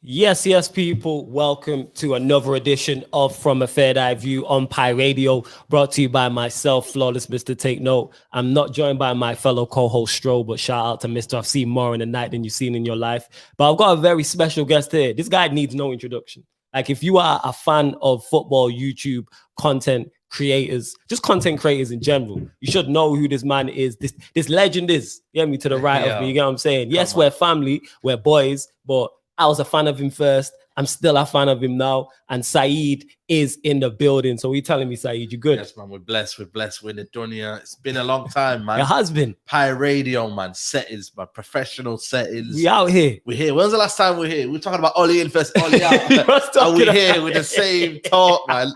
Yes, people. Welcome to another edition of From a Third Eye View on Pi Radio, brought to you by myself, Flawless Mr. Take Note. I'm not joined by my fellow co-host Stroh, but shout out to Mr. I've seen more in the night than you've seen in your life. But I've got a very special guest here. This guy needs no introduction. Like, if you are a fan of football, YouTube, content creators, just content creators in general, you should know who this man is. This legend is. You get me? To the right of me, you get what I'm saying? Yes, we're family, we're boys, but I was a fan of him first. I'm still a fan of him now. And Saeed is in the building. So what are you telling me, Saeed? You good? Yes, man. We're blessed. We're in the dunya. It's been a long time, man. It has been. Pi Radio, man. Settings, man. Professional settings. We out here. We're here. When was the last time we were here? We were talking about Ollie in first, Ollie out. And we're here with the same talk, man.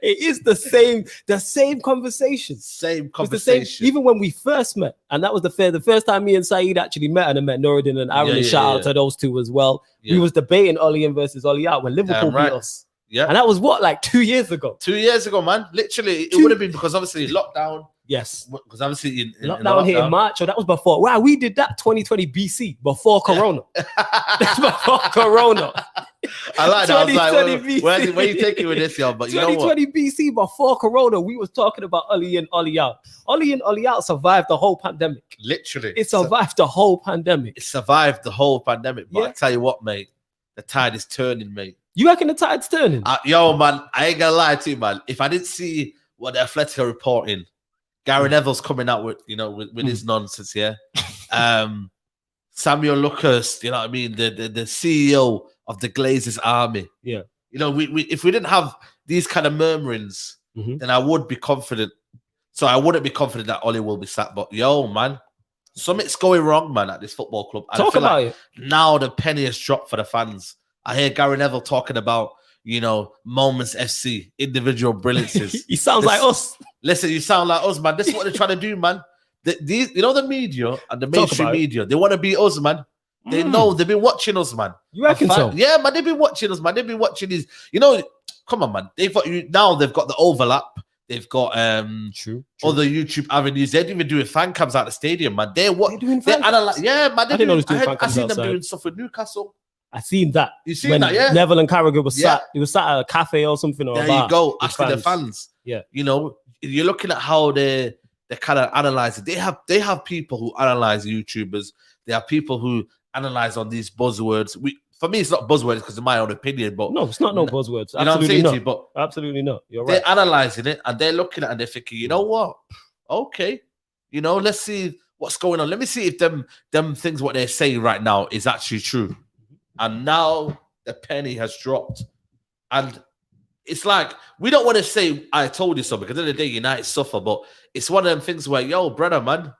It is the same conversation. Same conversation. Even when we first met, and that was the first time me and Saeed actually met, and I met Nuruddin and Aaron, and shout out to those two as well. Yeah. We was debating Ollie in versus Ollie out when Liverpool beat us. Yeah. And that was what, like 2 years ago? 2 years ago, man. Literally, it would have been because obviously lockdown. Yes. Because obviously in lockdown here in March, or that was before. Wow, we did that 2020 BC, before Corona. That's before Corona. I like that. I was like, where are you taking with this, y'all? But you know what? 2020 BC, before Corona, we was talking about Ollie and Ollie out. Ollie and Ollie out survived the whole pandemic. Literally. It survived the whole pandemic. It survived the whole pandemic. But I tell you what, mate, the tide is turning, mate. You reckon the tide's turning? Yo, man, I ain't gonna lie to you, man. If I didn't see what the Athletic are reporting, Gary Neville's coming out with, with his nonsense, yeah. Samuel Lucas, you know what I mean? The CEO of the Glazers army. Yeah. You know, we if we didn't have these kind of murmurings, then I would be confident. So I wouldn't be confident that Ollie will be sacked. But yo, man, something's going wrong, man, at this football club. And Talk about it. Now the penny has dropped for the fans. I hear Gary Neville talking about, Moments FC, individual brilliances. He sounds like us. Listen, you sound like us, man. This is what they're trying to do, man. These, the media and the mainstream media, they want to be us, man. They know they've been watching us, man. You reckon so? Yeah, man, they've been watching us, man. They've been watching these. Come on, man. They've got the overlap. They've got true. Other YouTube avenues. They're even doing fan cams at the stadium, man. They're doing fan cams? Yeah, man. I seen them doing stuff with Newcastle. I seen that. You seen that, yeah? Neville and Carragher was sat. He was sat at a cafe or something. Or there you go, asking the fans. Yeah. You're looking at how they kind of analyze it. They have people who analyze YouTubers. They have people who analyze on these buzzwords. For me, it's not buzzwords because in my own opinion, but no, it's not no buzzwords. You know what I'm saying to you? But absolutely not. You're right. They're analyzing it and they're looking at it and they're thinking, you know what? Okay, let's see what's going on. Let me see if them things what they're saying right now is actually true. And now the penny has dropped. And it's like, we don't want to say, I told you so, because at the end of the day, United suffer. But it's one of them things where, yo, brother, man,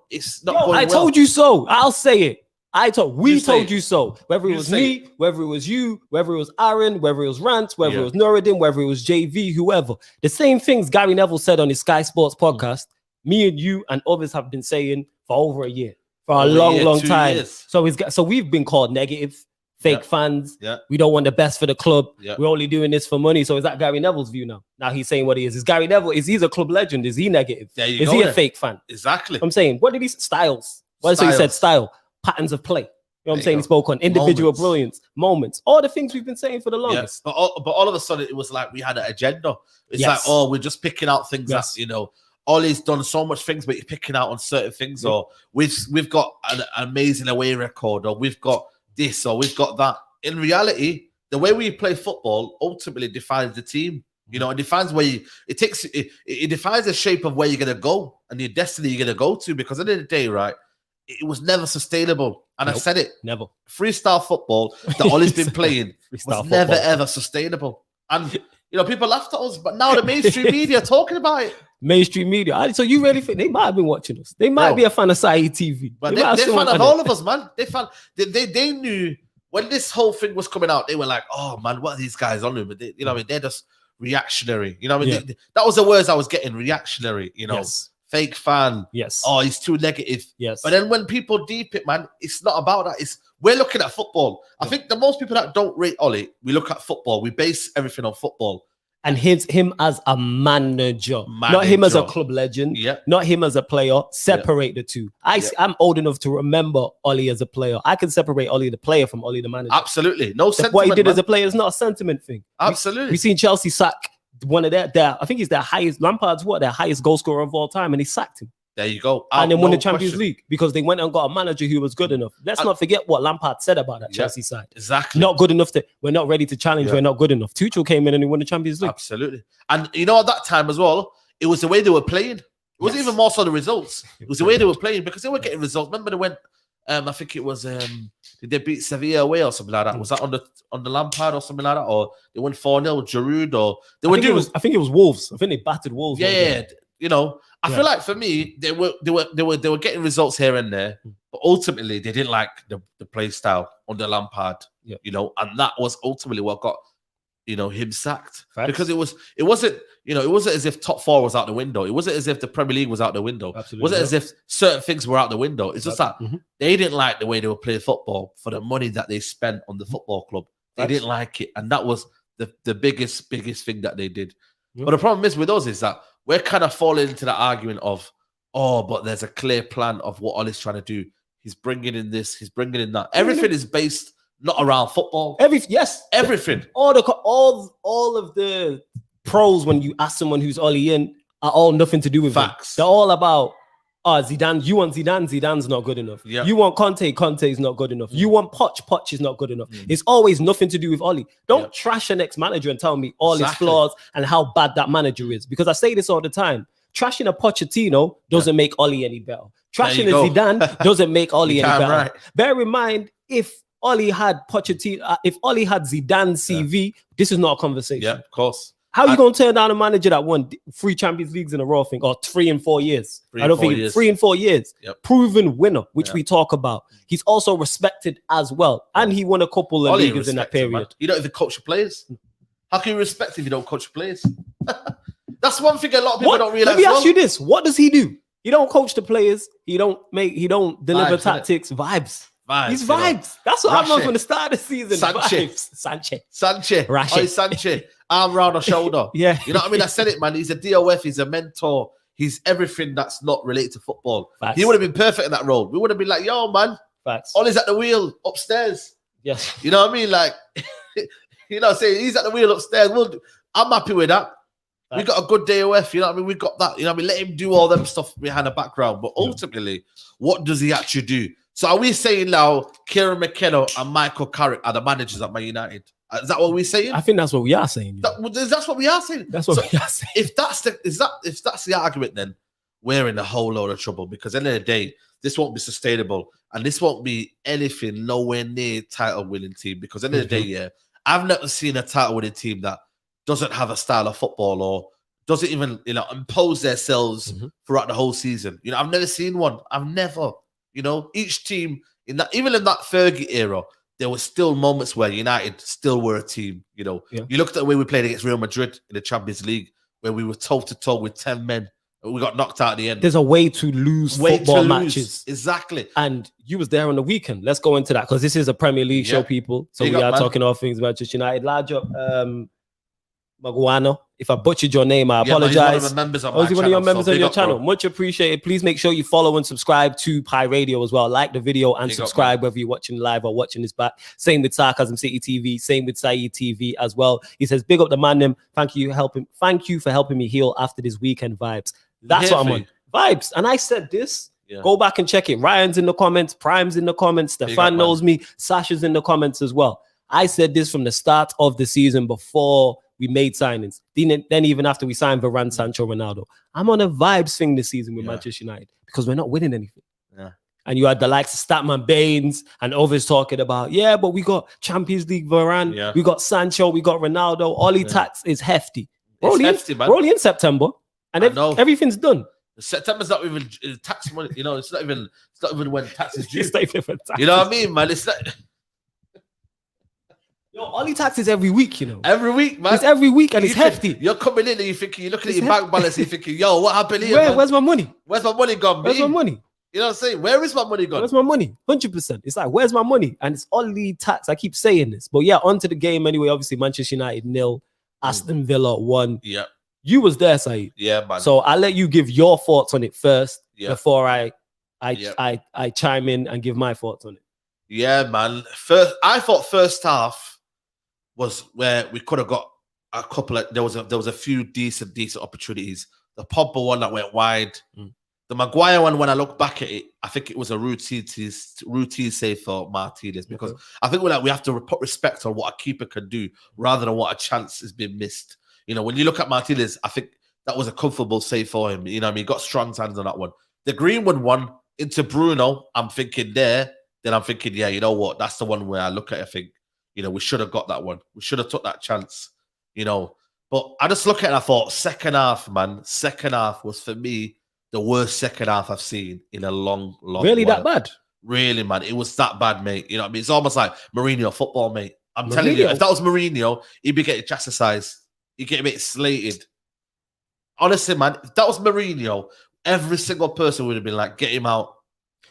it's not going well. I told you so. I'll say it. We told you so. Whether it was me, whether it was you, whether it was Aaron, whether it was Rance, whether it was Nuruddin, whether it was JV, whoever. The same things Gary Neville said on his Sky Sports podcast, me and you and others have been saying for over a year. For a long time. Years. So we've been called negative, fake fans. Yeah. We don't want the best for the club. Yeah. We're only doing this for money. So is that Gary Neville's view now? Now he's saying what he is. Is Gary Neville, he's a club legend? Is he negative? Is he a fake fan? Exactly. I'm saying, what did he styles? What he said? Style, patterns of play. You know what I'm saying? He spoke on individual brilliance, moments, all the things we've been saying for the longest. Yeah. But all of a sudden it was like we had an agenda. It's like, we're just picking out things that, Ollie's done so much things, but he's picking out on certain things, or we've got an amazing away record, or we've got this, or we've got that. In reality, the way we play football ultimately defines the team. It defines where it defines the shape of where you're gonna go and your destiny you're gonna go to. Because at the end of the day, right, it was never sustainable. And I said it, never. Freestyle football that Ollie's been playing was never ever sustainable. And people laughed at us, but now the mainstream media are talking about it. Mainstream media. So you really think they might have been watching us? They might be a fan of Saeed TV. But they're fan of all of us, man. They knew when this whole thing was coming out. They were like, "Oh man, what are these guys on?" But they're just reactionary. That was the words I was getting. Reactionary. Fake fan. Yes. Oh, he's too negative. Yes. But then when people deep it, man, it's not about that. We're looking at football. I think the most people that don't rate Ollie, we look at football. We base everything on football. and him as a manager, not him as a club legend, not him as a player. Separate the two. I'm old enough to remember Ollie as a player. I can separate Ollie the player from Ollie the manager. Absolutely, no sentiment. What he did as a player is not a sentiment thing. Absolutely, we seen Chelsea sack one of their I think he's their highest. Lampard's their highest goal scorer of all time, and he sacked him. There you go. And then won the Champions League because they went and got a manager who was good enough. Let's not forget what Lampard said about that Chelsea side. Exactly. Not good enough we're not ready to challenge. We're not good enough. Tuchel came in and he won the Champions League. Absolutely. And you know, at that time as well, it was the way they were playing. It wasn't even more so the results. It was the way they were playing because they were getting results. Remember they went, I think it was, did they beat Sevilla away or something like that? Was that on the Lampard or something like that? Or they went 4-0 Giroud or they were doing... I think it was Wolves. I think they battered Wolves. Yeah. You know, I feel like for me, they were getting results here and there, but ultimately they didn't like the play style under Lampard. You know, and that was ultimately what got him sacked. Facts. Because it wasn't as if top four was out the window. It wasn't as if the Premier League was out the window. Absolutely. It wasn't as if certain things were out the window. It's just that they didn't like the way they were playing football for the money that they spent on the football club. They didn't like it, and that was the biggest thing that they did. But the problem is with us is that we're kind of falling into the argument of, but there's a clear plan of what Ollie's trying to do. He's bringing in this, he's bringing in that. Everything is based not around football. Everything. All of the pros when you ask someone who's Ollie in are all nothing to do with facts. They're all about Zidane. You want Zidane? Zidane's not good enough. You want Conte is not good enough. You want Poch is not good enough. It's always nothing to do with Ollie. Don't trash an ex-manager and tell me all his flaws and how bad that manager is. Because I say this all the time. Trashing a Pochettino doesn't make Ollie any better. Trashing a Zidane doesn't make Ollie any better. Right. Bear in mind, if Ollie had Pochettino, if Ollie had Zidane's CV, this is not a conversation. Yeah, of course. How are you going to turn down a manager that won 3 Champions Leagues in a row, or 3 in 4 years? I don't think 3 in 4 years. Proven winner, which we talk about. He's also respected as well. And he won a couple of leagues in that period. Man. You don't even coach the players. How can you respect if you don't coach the players? That's one thing a lot of people don't realize. Let me ask you this. What does he do? He don't coach the players. He don't deliver tactics. Vibes. He's vibes. That's what I'm on from the start of the season. Sanchez. Rashid. Sanchez. Arm round the shoulder. You know what I mean? I said it, man. He's a DOF. He's a mentor. He's everything that's not related to football. Facts. He would have been perfect in that role. We would have been like, yo, man. Facts. Ollie's at the wheel upstairs. Yes. You know what I mean? Like, say he's at the wheel upstairs. I'm happy with that. Facts. We got a good DOF. You know what I mean? We got that. You know what I mean? Let him do all them stuff behind the background. But ultimately, what does he actually do? So are we saying now Kieran McKenna and Michael Carrick are the managers at Man United? Is that what we're saying? I think that's what we are saying. That's what we are saying. That's what we are saying. If that's the argument, then we're in a whole load of trouble because at the end of the day, this won't be sustainable and this won't be anything nowhere near title winning team because at the end of the day, I've never seen a title winning team that doesn't have a style of football or doesn't even impose themselves throughout the whole season. I've never seen one. I've never. Each team even in that Fergie era, there were still moments where United still were a team. You looked at the way we played against Real Madrid in the Champions League, where we were toe to toe with 10 men. And we got knocked out at the end. There's a way to lose football matches. Exactly. And you was there on the weekend. Let's go into that because this is a Premier League show, people. So we are talking all things about Manchester United. Large up, Maguano. If I butchered your name, I apologize. He's one of the members of one of your members on your channel. Much appreciated. Please make sure you follow and subscribe to Pi Radio as well. Like the video and subscribe whether you're watching live or watching this back. Same with Sarcasm City TV. Same with Saeed TV as well. He says, "Big up the man. Thank you for helping me heal after this weekend vibes." That's what I'm on. Vibes. And I said this. Go back and check it. Ryan's in the comments. Prime's in the comments. Stefan knows me. Sasha's in the comments as well. I said this from the start of the season before we made signings. Then even after we signed Varane, Sancho, Ronaldo. I'm on a vibes thing this season with Manchester United because we're not winning anything. And you had the likes of Statman Baines and others talking about, but we got Champions League Varane, we got Sancho, we got Ronaldo. Ollie tax is hefty. We're only in September and everything's done. September's not even tax money, it's not even when tax is due. It's not even tax. You know what I mean, man? It's like Ollie taxes every week, Every week, man. It's every week and it's hefty. You're coming in and you're looking at your bank balance and you're thinking, yo, what happened here? Where's my money? Where's my money gone, Where's my money? You know what I'm saying? Where is my money gone? Where's my money? 100%. It's like, where's my money? And it's Ollie tax. I keep saying this. But onto the game anyway. Obviously, Manchester United 0. Aston Villa won. Yeah. You was there, Saeed. Yeah, man. So I'll let you give your thoughts on it first before I chime in and give my thoughts on it. Yeah, man. I thought first half was where we could have got a couple of there was a few decent opportunities. The Pogba one that went wide. The Maguire one, when I look back at it, I think it was a routine save for Martinez, because I think we have to put respect on what a keeper can do rather than what a chance has been missed. You know, when you look at Martinez, I think that was a comfortable save for him. You know what I mean? He got strong hands on that one. The Greenwood one into Bruno, I'm thinking there. Then I'm thinking, yeah, you know what? That's the one where I look at it, I think, you know, we should have got that one. We should have took that chance, you know. But I just look at it and I thought, second half was for me the worst second half I've seen in a long Really while. That bad? Really, man. It was that bad, mate. You know what I mean? It's almost like Mourinho football, mate. I'm telling you, if that was Mourinho, he'd be getting chastised. He'd get a bit slated. Honestly, man, if that was Mourinho, every single person would have been like, get him out.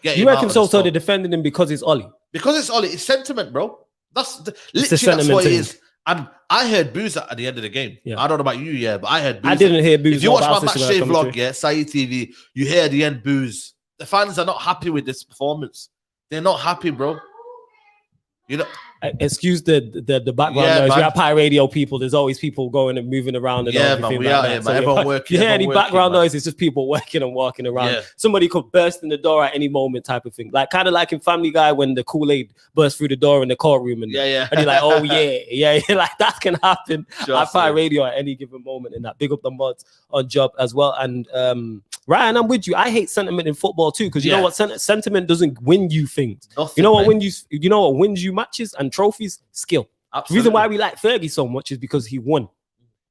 You reckon so they're defending him because it's Ollie? Because it's Ollie. It's sentiment, bro. Literally, that's what it is. And I heard boos at the end of the game. Yeah. I don't know about you, but I heard boos. I didn't hear boos. If you watch my matchday vlog, Saeed TV, you hear at the end boos. The fans are not happy with this performance. They're not happy, bro. You know, excuse the background noise. We have Pi Radio people. There's always people going and moving around. And man, we are here, man. Everyone working. You hear any background noise? It's just people working and walking around. Yeah. Somebody could burst in the door at any moment, type of thing. Like kind of like in Family Guy when the Kool-Aid burst through the door in the courtroom, and and you're like, oh yeah, like that can happen at Pi Radio at any given moment. And that big up the mods on job as well. And Ryan, I'm with you. I hate sentiment in football too, because you know what? Sentiment doesn't win you things. Nothing, you know what wins you? You know what wins you matches and trophies? Skill. Absolutely. The reason why we like Fergie so much is because he won.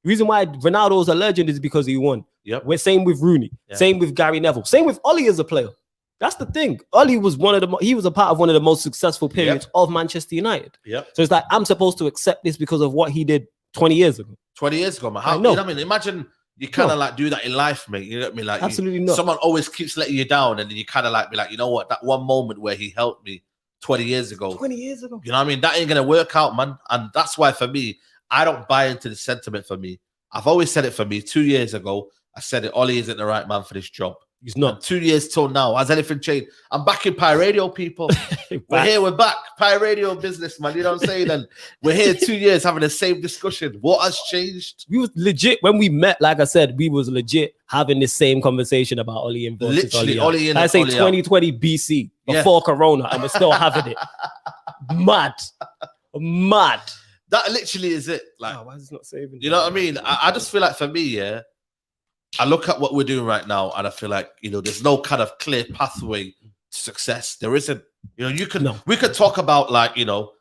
The reason why Ronaldo's a legend is because he won. We're same with Rooney. Same with Gary Neville. Same with Ollie as a player. That's the thing. Ollie was he was a part of one of the most successful periods of Manchester United. So it's like I'm supposed to accept this because of what he did 20 years ago. 20 years ago, man. You know what I mean? Imagine you kind of like do that in life, mate. You know what I mean? Like absolutely not. Someone always keeps letting you down, and then you kind of like be like, you know what? That one moment where he helped me 20 years ago. 20 years ago. You know what I mean? That ain't gonna work out, man. And that's why for me, I don't buy into the sentiment for me. I've always said it for me. 2 years ago, I said it. Ollie isn't the right man for this job. He's not. And 2 years till now. Has anything changed? I'm back in Pi Radio, people. We're back. Pi Radio business, man. You know what I'm saying? And we're here 2 years having the same discussion. What has changed? We was legit when we met. Like I said, we was legit having the same conversation about Ollie and literally Ollie in. I say 2020 BC before Corona, and we're still having it. Mad. That literally is it. Like, why is it not saving? You know what I mean? I just feel like for me, I look at what we're doing right now, and I feel like, you know, there's no kind of clear pathway to success. There isn't. You know, we could talk about like, you know,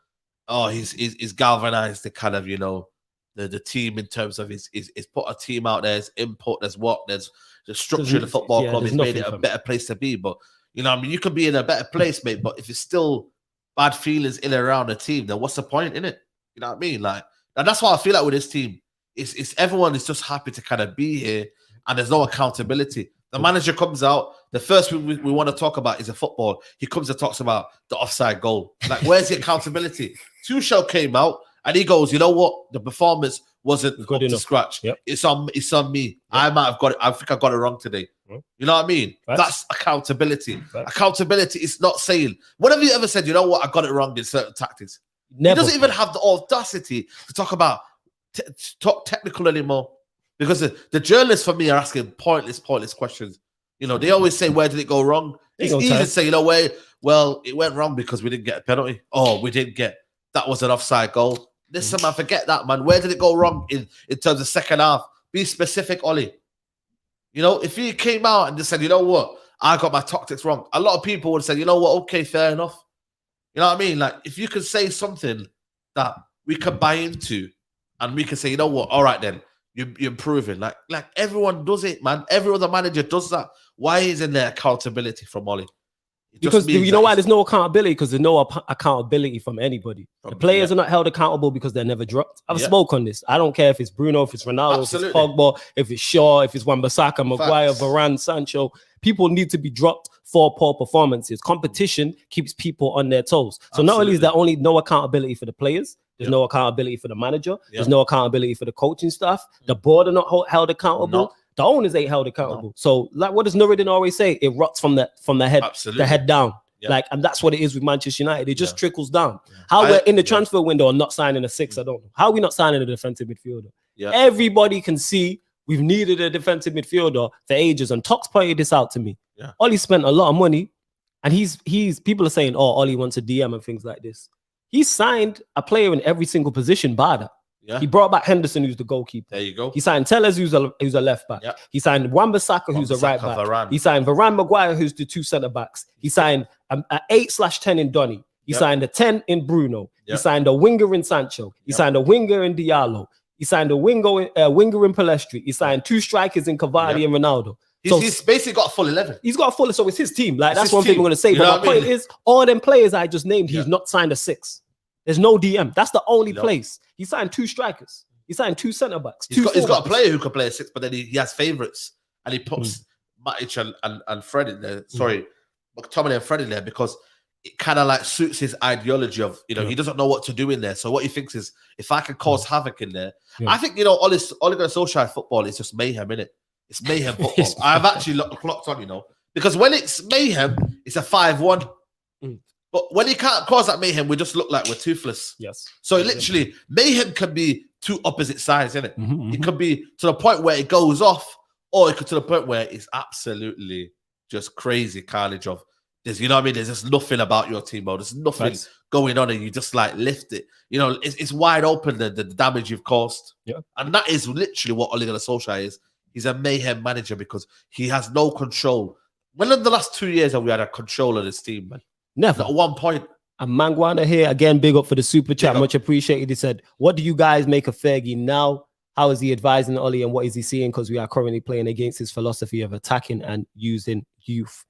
he's galvanized the kind of, you know, the team in terms of his put a team out there, there's input, there's the structure of the football club has made it a better place to be. But you know, I mean, you could be in a better place, mate, but if it's still bad feelings in and around the team, then what's the point in it? You know what I mean? Like, and that's why I feel like with this team, it's everyone is just happy to kind of be here. And there's no accountability. The manager comes out. The first thing we want to talk about is the football. He comes and talks about the offside goal. Like, where's the accountability? Tuchel came out and he goes, you know what? The performance wasn't up to scratch. It's on me. Yep. I might have got it. I think I got it wrong today. You know what I mean? That's accountability. Accountability is not saying, when have you ever said, you know what? I got it wrong in certain tactics. Never. He doesn't even have the audacity to talk about talk technical anymore. Because the journalists for me are asking pointless questions. You know, they always say, where did it go wrong? It's easy to say, you know, well, it went wrong because we didn't get a penalty. Oh, we didn't get, that was an offside goal. Listen, man, forget that, man. Where did it go wrong in terms of second half? Be specific, Ollie. You know, if he came out and just said, you know what, I got my tactics wrong, a lot of people would say, you know what, okay, fair enough. You know what I mean? Like, if you could say something that we could buy into and we can say, you know what, all right then, you're improving. Like everyone does it, man. Every other manager does that. Why isn't there accountability from Ollie? Because you know why there's no accountability? Because there's no accountability from anybody. The players are not held accountable because they're never dropped. I've spoke on this. I don't care if it's Bruno, if it's Ronaldo, if it's Pogba, if it's Shaw, if it's Wan-Bissaka, Maguire, Varane, Sancho. People need to be dropped for poor performances. Competition keeps people on their toes. So not only is there only no accountability for the players, There's no accountability for the manager. There's no accountability for the coaching staff. The board are not held accountable. No. The owners ain't held accountable. So, like, what does Nuruddin always say? It rots from the head, the head down. Like, and that's what it is with Manchester United. It just trickles down. How we're in the transfer window and not signing a 6, I don't know. How are we not signing a defensive midfielder? Everybody can see we've needed a defensive midfielder for ages. And Tox pointed this out to me. Ollie spent a lot of money, and he's people are saying, oh, Ollie wants a DM and things like this. He signed a player in every single position, Bada. He brought back Henderson, who's the goalkeeper. There you go. He signed Tellez, who's a left back. He signed Wan-Bissaka, who's a right back. Varane. He signed Varane Maguire, who's the 2 centre backs. He signed an 8/10 in Donny. He signed a 10 in Bruno. He signed a winger in Sancho. He signed a winger in Diallo. He signed a winger in Palestri. He signed 2 strikers in Cavani and Ronaldo. He's basically got a full 11. He's got a full, so it's his team. Like, that's one thing I'm going to say. But my point is, all them players I just named, he's not signed a 6. There's no DM. That's the only place. He signed 2 strikers. He signed 2 centre backs. He's got a player who can play a 6, but then he has favourites, and he puts Matic and Fred in there. Sorry, McTominay and Fred in there because it kind of like suits his ideology of, he doesn't know what to do in there. So what he thinks is, if I can cause havoc in there, I think, Ole Gunnar Solskjaer football is just mayhem, innit? It's mayhem football. I've actually clocked on, because when it's mayhem, it's a 5-1. But when he can't cause that mayhem, we just look like we're toothless. Yes. So literally, mayhem can be 2 opposite sides, isn't it? It could be to the point where it goes off, or it could to the point where it's absolutely just crazy carnage of there's, you know what I mean? There's just nothing about your team, There's nothing going on, and you just like lift it. It's wide open, the damage you've caused. And that is literally what Ole Gunnar Solskjaer is. He's a mayhem manager because he has no control. When in the last 2 years have we had a control of this team, man? Never. At one point. And Mangwana here, again, big up for the super chat. Much appreciated. He said, what do you guys make of Fergie now? How is he advising Ollie, and what is he seeing? Because we are currently playing against his philosophy of attacking and using youth.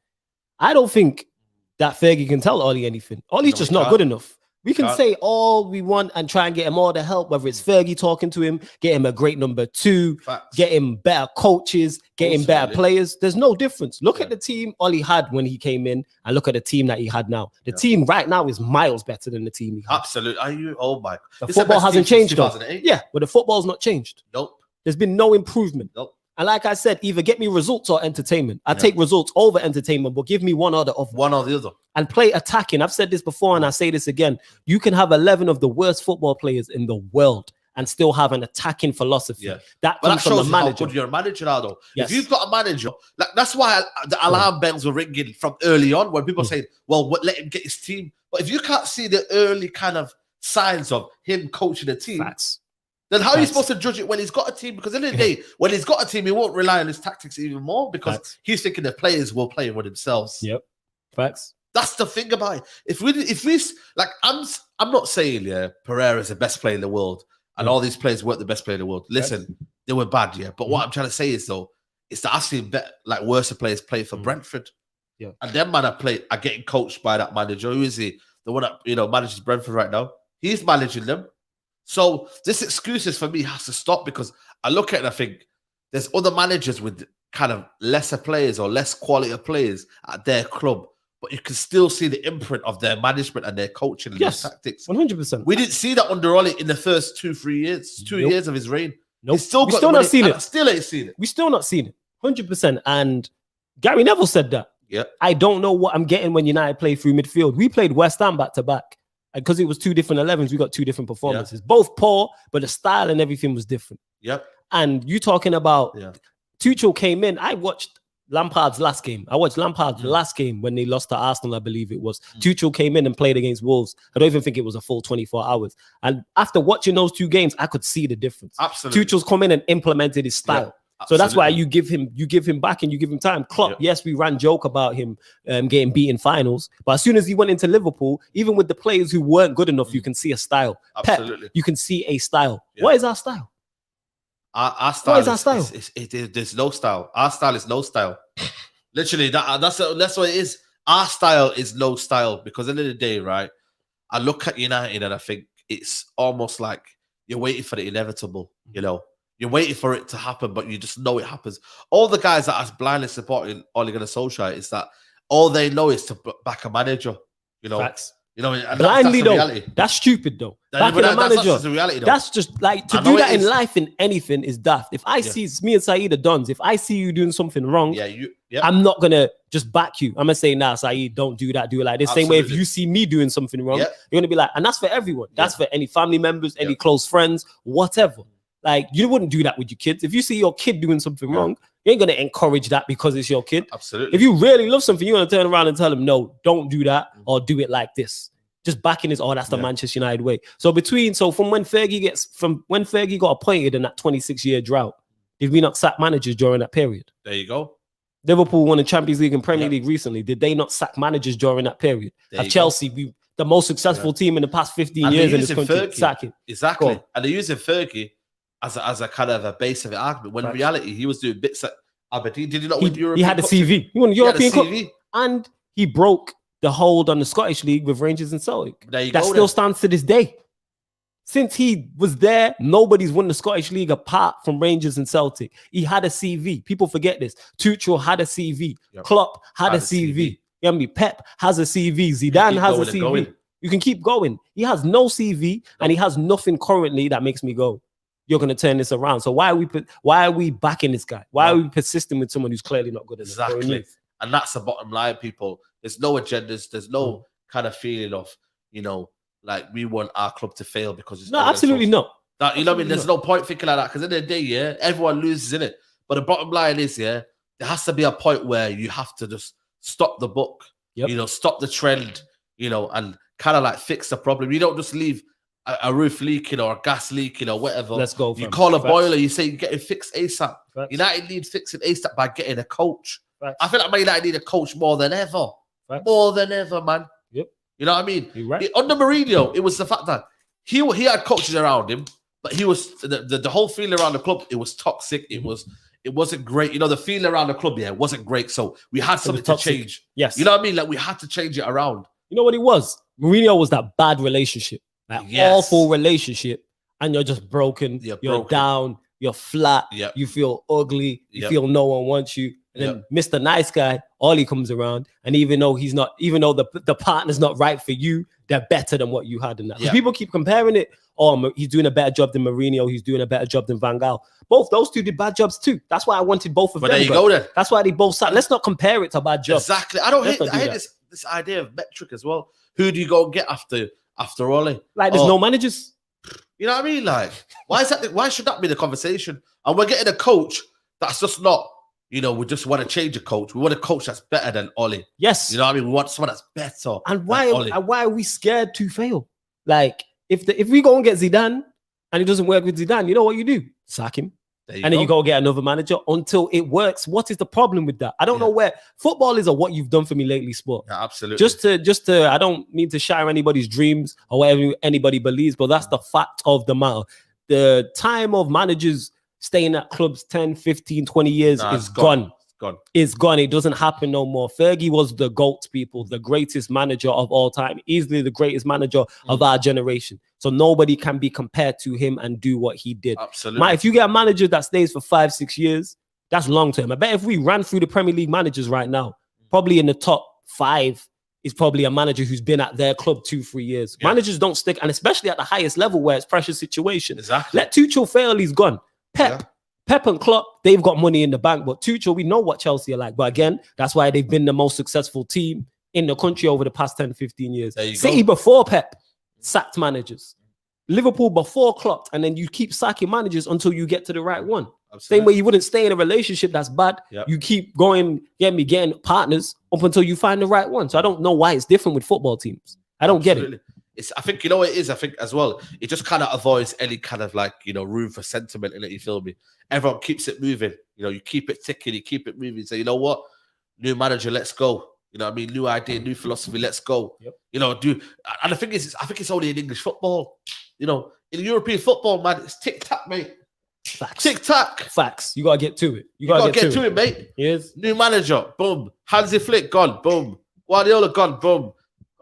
I don't think that Fergie can tell Ollie anything. Ollie's just not good enough. We can say all we want and try and get him all the help, whether it's Fergie talking to him, get him a great number 2, get him better coaches, get him better players. There's no difference. Look at the team Ollie had when he came in, and look at the team that he had now. The team right now is miles better than the team he had. Absolutely. Oh my. The football hasn't changed though. Yeah, but the football's not changed. Nope. There's been no improvement. Nope. And like I said, either get me results or entertainment. I take results over entertainment, but give me one or the other. One or the other. And play attacking. I've said this before, and I say this again. You can have 11 of the worst football players in the world and still have an attacking philosophy. That comes from the manager. How good your manager are, though. If you've got a manager, like, that's why the alarm bells were ringing from early on when people say, well, let him get his team. But if you can't see the early kind of signs of him coaching a team, then how are you supposed to judge it when he's got a team? Because at the end of the day, when he's got a team, he won't rely on his tactics even more because he's thinking the players will play with themselves. Facts. That's the thing about it. If we like, I'm not saying Pereira's the best player in the world and all these players weren't the best player in the world. Listen, they were bad, But what I'm trying to say is though, it's that I've seen worse players play for Brentford. And them man are getting coached by that manager. Who is he? The one that manages Brentford right now. He's managing them. So this excuses for me has to stop because I look at it and I think there's other managers with kind of lesser players or less quality of players at their club, but you can still see the imprint of their management and their coaching and their tactics. 100%. We didn't see that under Ollie in the first 2-3 years, 2 years of his reign. We still not seen it. Still ain't seen it. We still not seen it. 100%. And Gary Neville said that. I don't know what I'm getting when United play through midfield. We played West Ham back to back. Because it was 2 different 11s, we got 2 different performances. Both poor, but the style and everything was different. And you talking about Tuchel came in. I watched Lampard's last game. I watched Lampard's last game when they lost to Arsenal, I believe it was. Tuchel came in and played against Wolves. I don't even think it was a full 24 hours. And after watching those 2 games, I could see the difference. Absolutely. Tuchel's come in and implemented his style. So that's why you give him back and you give him time. Klopp, yes, we ran joke about him getting beat in finals, but as soon as he went into Liverpool, even with the players who weren't good enough, you can see a style. Absolutely, you can see a style. What is our style? Our style. What is our style? There's no style. Our style is no style. Literally, that's what it is. Our style is no style because at the end of the day, right? I look at United and I think it's almost like you're waiting for the inevitable. You're waiting for it to happen, but you just know it happens. All the guys that are blindly supporting Ole Gunnar Solskjaer is that all they know is to back a manager. Facts. You know, and blindly that's though. reality. That's stupid though. Backing a manager. That's just the reality though. That's just like to do that in life in anything is daft. If I see me and Saeed are dons, if I see you doing something wrong, I'm not gonna just back you. I'm gonna say, nah, Saeed, don't do that. Do it like this. Same way, if you see me doing something wrong, you're gonna be like, and that's for everyone. That's for any family members, any close friends, whatever. Like, you wouldn't do that with your kids. If you see your kid doing something wrong, you ain't gonna encourage that because it's your kid. Absolutely. If you really love something, you're gonna turn around and tell them, no, don't do that, or do it like this. Just backing his, that's the Manchester United way. So from when Fergie got appointed in that 26-year drought, did we not sack managers during that period? There you go. Liverpool won the Champions League and Premier League recently. Did they not sack managers during that period? At Chelsea, the most successful team in the past 15 years in this country, sacking. Exactly. And they're using Fergie as a kind of a base of the argument. When in reality, he was doing bits at Aberdeen. Did he not win European? He had a CV. He won the European Cup. And he broke the hold on the Scottish League with Rangers and Celtic. That still stands to this day. Since he was there, nobody's won the Scottish League apart from Rangers and Celtic. He had a CV. People forget this. Tuchel had a CV. Klopp had a CV. You know what I mean? Pep has a CV. Zidane has a CV. You can keep going. He has no CV and he has nothing currently that makes me go, you're going to turn this around. So why are we backing this guy? Why are we persisting with someone who's clearly not good enough? Exactly. And that's the bottom line, people. There's no agendas. There's no kind of feeling of, like we want our club to fail because it's absolutely not. That, you know what I mean? There's no point thinking like that because at the end of the day, everyone loses in it. But the bottom line is, there has to be a point where you have to just stop the book, stop the trend, and kind of like fix the problem. You don't just leave a roof leaking or a gas leaking or whatever. Let's go. You call a boiler, you say you get it fixed ASAP. United needs fixing ASAP by getting a coach. I feel like Man United need a coach more than ever. More than ever, man. Yep. You know what I mean? You're right. Under Mourinho, it was the fact that he had coaches around him, but he was the whole feeling around the club. It was toxic. It wasn't great. The feeling around the club, wasn't great. So we had something to change. Yes. You know what I mean? Like we had to change it around. You know what it was? Mourinho was that bad relationship, that awful relationship, and you're just broken. You're down. You're flat. You feel ugly. You feel no one wants you. And then Mr. Nice Guy, all he comes around, and even though the partner's not right for you, they're better than what you had in that. People keep comparing it. Oh, he's doing a better job than Mourinho. He's doing a better job than Van Gaal. Both those two did bad jobs too. That's why I wanted both of them. But there you go then. That's why they both sat. Let's not compare it to bad jobs. Exactly. I hate this idea of metric as well. Who do you go and get after Ole? Like there's no managers. You know what I mean? Like, why should that be the conversation? And we're getting a coach that's just not, we just want to change a coach. We want a coach that's better than Ole. Yes. You know what I mean? We want someone that's better. And why are we scared to fail? Like, if we go and get Zidane and it doesn't work with Zidane, you know what you do? Sack him. Then you go get another manager until it works. What is the problem with that? I don't know where football is or what you've done for me lately, sport. Yeah, absolutely. Just to I don't mean to share anybody's dreams or whatever anybody believes, but that's the fact of the matter. The time of managers staying at clubs 10, 15, 20 years is gone. It's gone. It doesn't happen no more. Fergie was the GOAT, people, the greatest manager of all time, easily the greatest manager of our generation. So nobody can be compared to him and do what he did. Absolutely. If you get a manager that stays for 5-6 years, that's long term. I bet if we ran through the Premier League managers right now, probably in the top 5 is probably a manager who's been at their club 2-3 years. Managers don't stick, and especially at the highest level where it's pressure situation. Exactly. Let Tuchel fail, he's gone. Pep and Klopp, they've got money in the bank, but Tuchel, we know what Chelsea are like. But again, that's why they've been the most successful team in the country over the past 10, 15 years. City before Pep sacked managers. Liverpool before Klopp, and then you keep sacking managers until you get to the right one. Absolutely. Same way you wouldn't stay in a relationship that's bad. You keep going, getting partners up until you find the right one. So I don't know why it's different with football teams. I don't get it. I think, you know what it is? I think as well, it just kind of avoids any kind of like, room for sentiment in it, you feel me? Everyone keeps it moving. You keep it ticking, you keep it moving. So, you know what? New manager, let's go. You know what I mean? New idea, new philosophy, let's go. And the thing is, I think it's only in English football. In European football, man, it's tic-tac, mate. Facts. Tic-tac. Facts. You got to get to it. You got to get to it, mate. Yes. New manager, boom. Hansi Flick, gone, boom. Guardiola, gone, boom.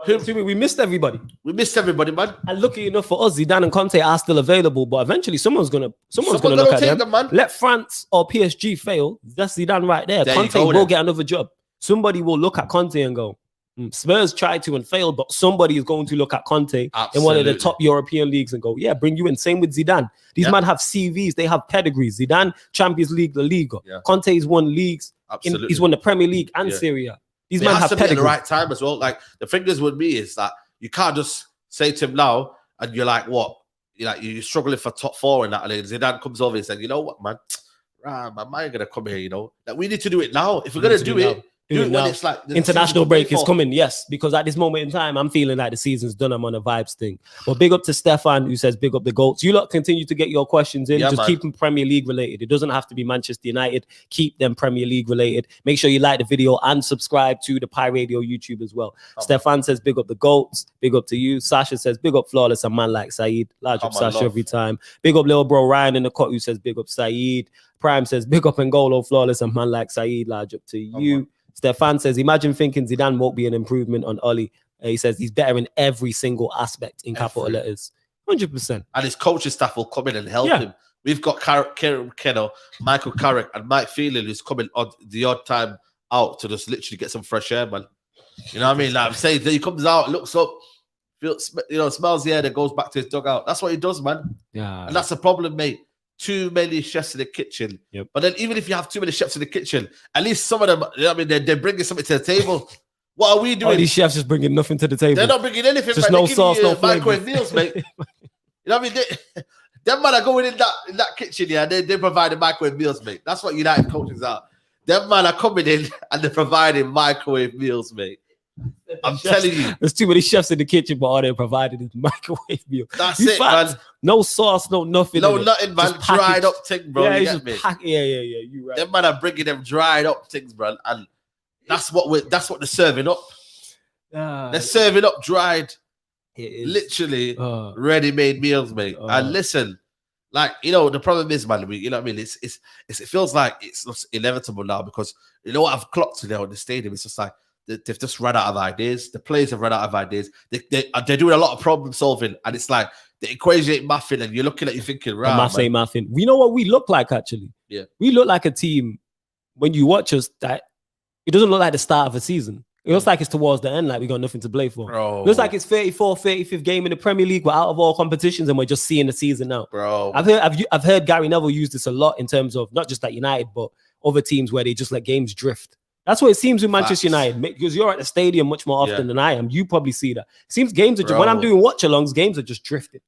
We missed everybody. Man. And lucky enough for us, Zidane and Conte are still available, but eventually someone's gonna look at them. Man. Let France or PSG fail. That's Zidane right there. Conte will get another job. Somebody will look at Conte and go, Spurs tried to and failed, but somebody is going to look at Conte in one of the top European leagues and go, yeah, bring you in. Same with Zidane. These men have CVs, they have pedigrees. Zidane, Champions League, La Liga. Conte's won leagues. He's won the Premier League and Serie A. These men have to be at the right time as well. Like the thing is with me is that you can't just say to him now and you're like, what? You're struggling for top 4 and that. And then Zidane comes over and says, you know what, man? My man gonna come here, Like we need to do it now. If we're gonna do it when it's like international break is coming, yes. Because at this moment in time, I'm feeling like the season's done. I'm on a vibes thing. But big up to Stefan, who says big up the GOATs. You lot continue to get your questions in. Just keep them Premier League related. It doesn't have to be Manchester United. Keep them Premier League related. Make sure you like the video and subscribe to the Pi Radio YouTube as well. Stefan says big up the GOATs. Big up to you. Sasha says big up Flawless, a man like Saeed. Large up Sasha every time. Big up little bro Ryan in the cut, who says big up Saeed. Prime says big up N'Golo, Flawless, a man like Saeed. Large up to you. Stefan says, imagine thinking Zidane won't be an improvement on Oli. He says he's better in every single aspect in capital letters. 100%. And his coaching staff will come in and help him. We've got Kieran McKenna, Michael Carrick, and Mike Phelan, who's coming on the odd time out to just literally get some fresh air, man. You know what I mean? Like I'm saying, he comes out, looks up, smells the air, then goes back to his dugout. That's what he does, man. Yeah. And that's the problem, mate. Too many chefs in the kitchen. But then even if you have too many chefs in the kitchen, at least some of them, they're bringing something to the table. What are we doing? All these chefs just bringing nothing to the table. They're not bringing anything. Just no sauce, no flavor. Microwave meals, mate. You know what I mean? Them man are going in that kitchen, they provide microwave meals, mate. That's what United coaches are. Them man are coming in and they're providing microwave meals, mate. I'm telling you, there's too many chefs in the kitchen, but all they're provided is microwave meal. That's it, man. No sauce, no nothing. No nothing, man. Dried up thing, bro. Yeah, you get me? You right. Them man are bringing them dried up things, bro, and that's what they're serving up. They're serving up dried, literally ready-made meals, mate. And listen, like the problem is, man. You know what I mean? It feels like it's inevitable now because you know what I've clocked today on the stadium. It's just like. They've just run out of ideas. The players have run out of ideas. They're doing a lot of problem solving, and it's like the equation ain't mathing, and you're looking at you thinking, right? Maths ain't mathing. We know what we look like actually. Yeah, we look like a team when you watch us that it doesn't look like the start of a season. It looks like it's towards the end, like we got nothing to play for. Bro. It looks like it's 34th, 35th game in the Premier League. We're out of all competitions, and we're just seeing the season now. Bro, I've heard Gary Neville use this a lot in terms of not just at United, but other teams where they just let games drift. That's what it seems with Manchester United, because you're at the stadium much more often than I am. You probably see that. It seems games are just, when I'm doing watch-alongs, games are just drifting.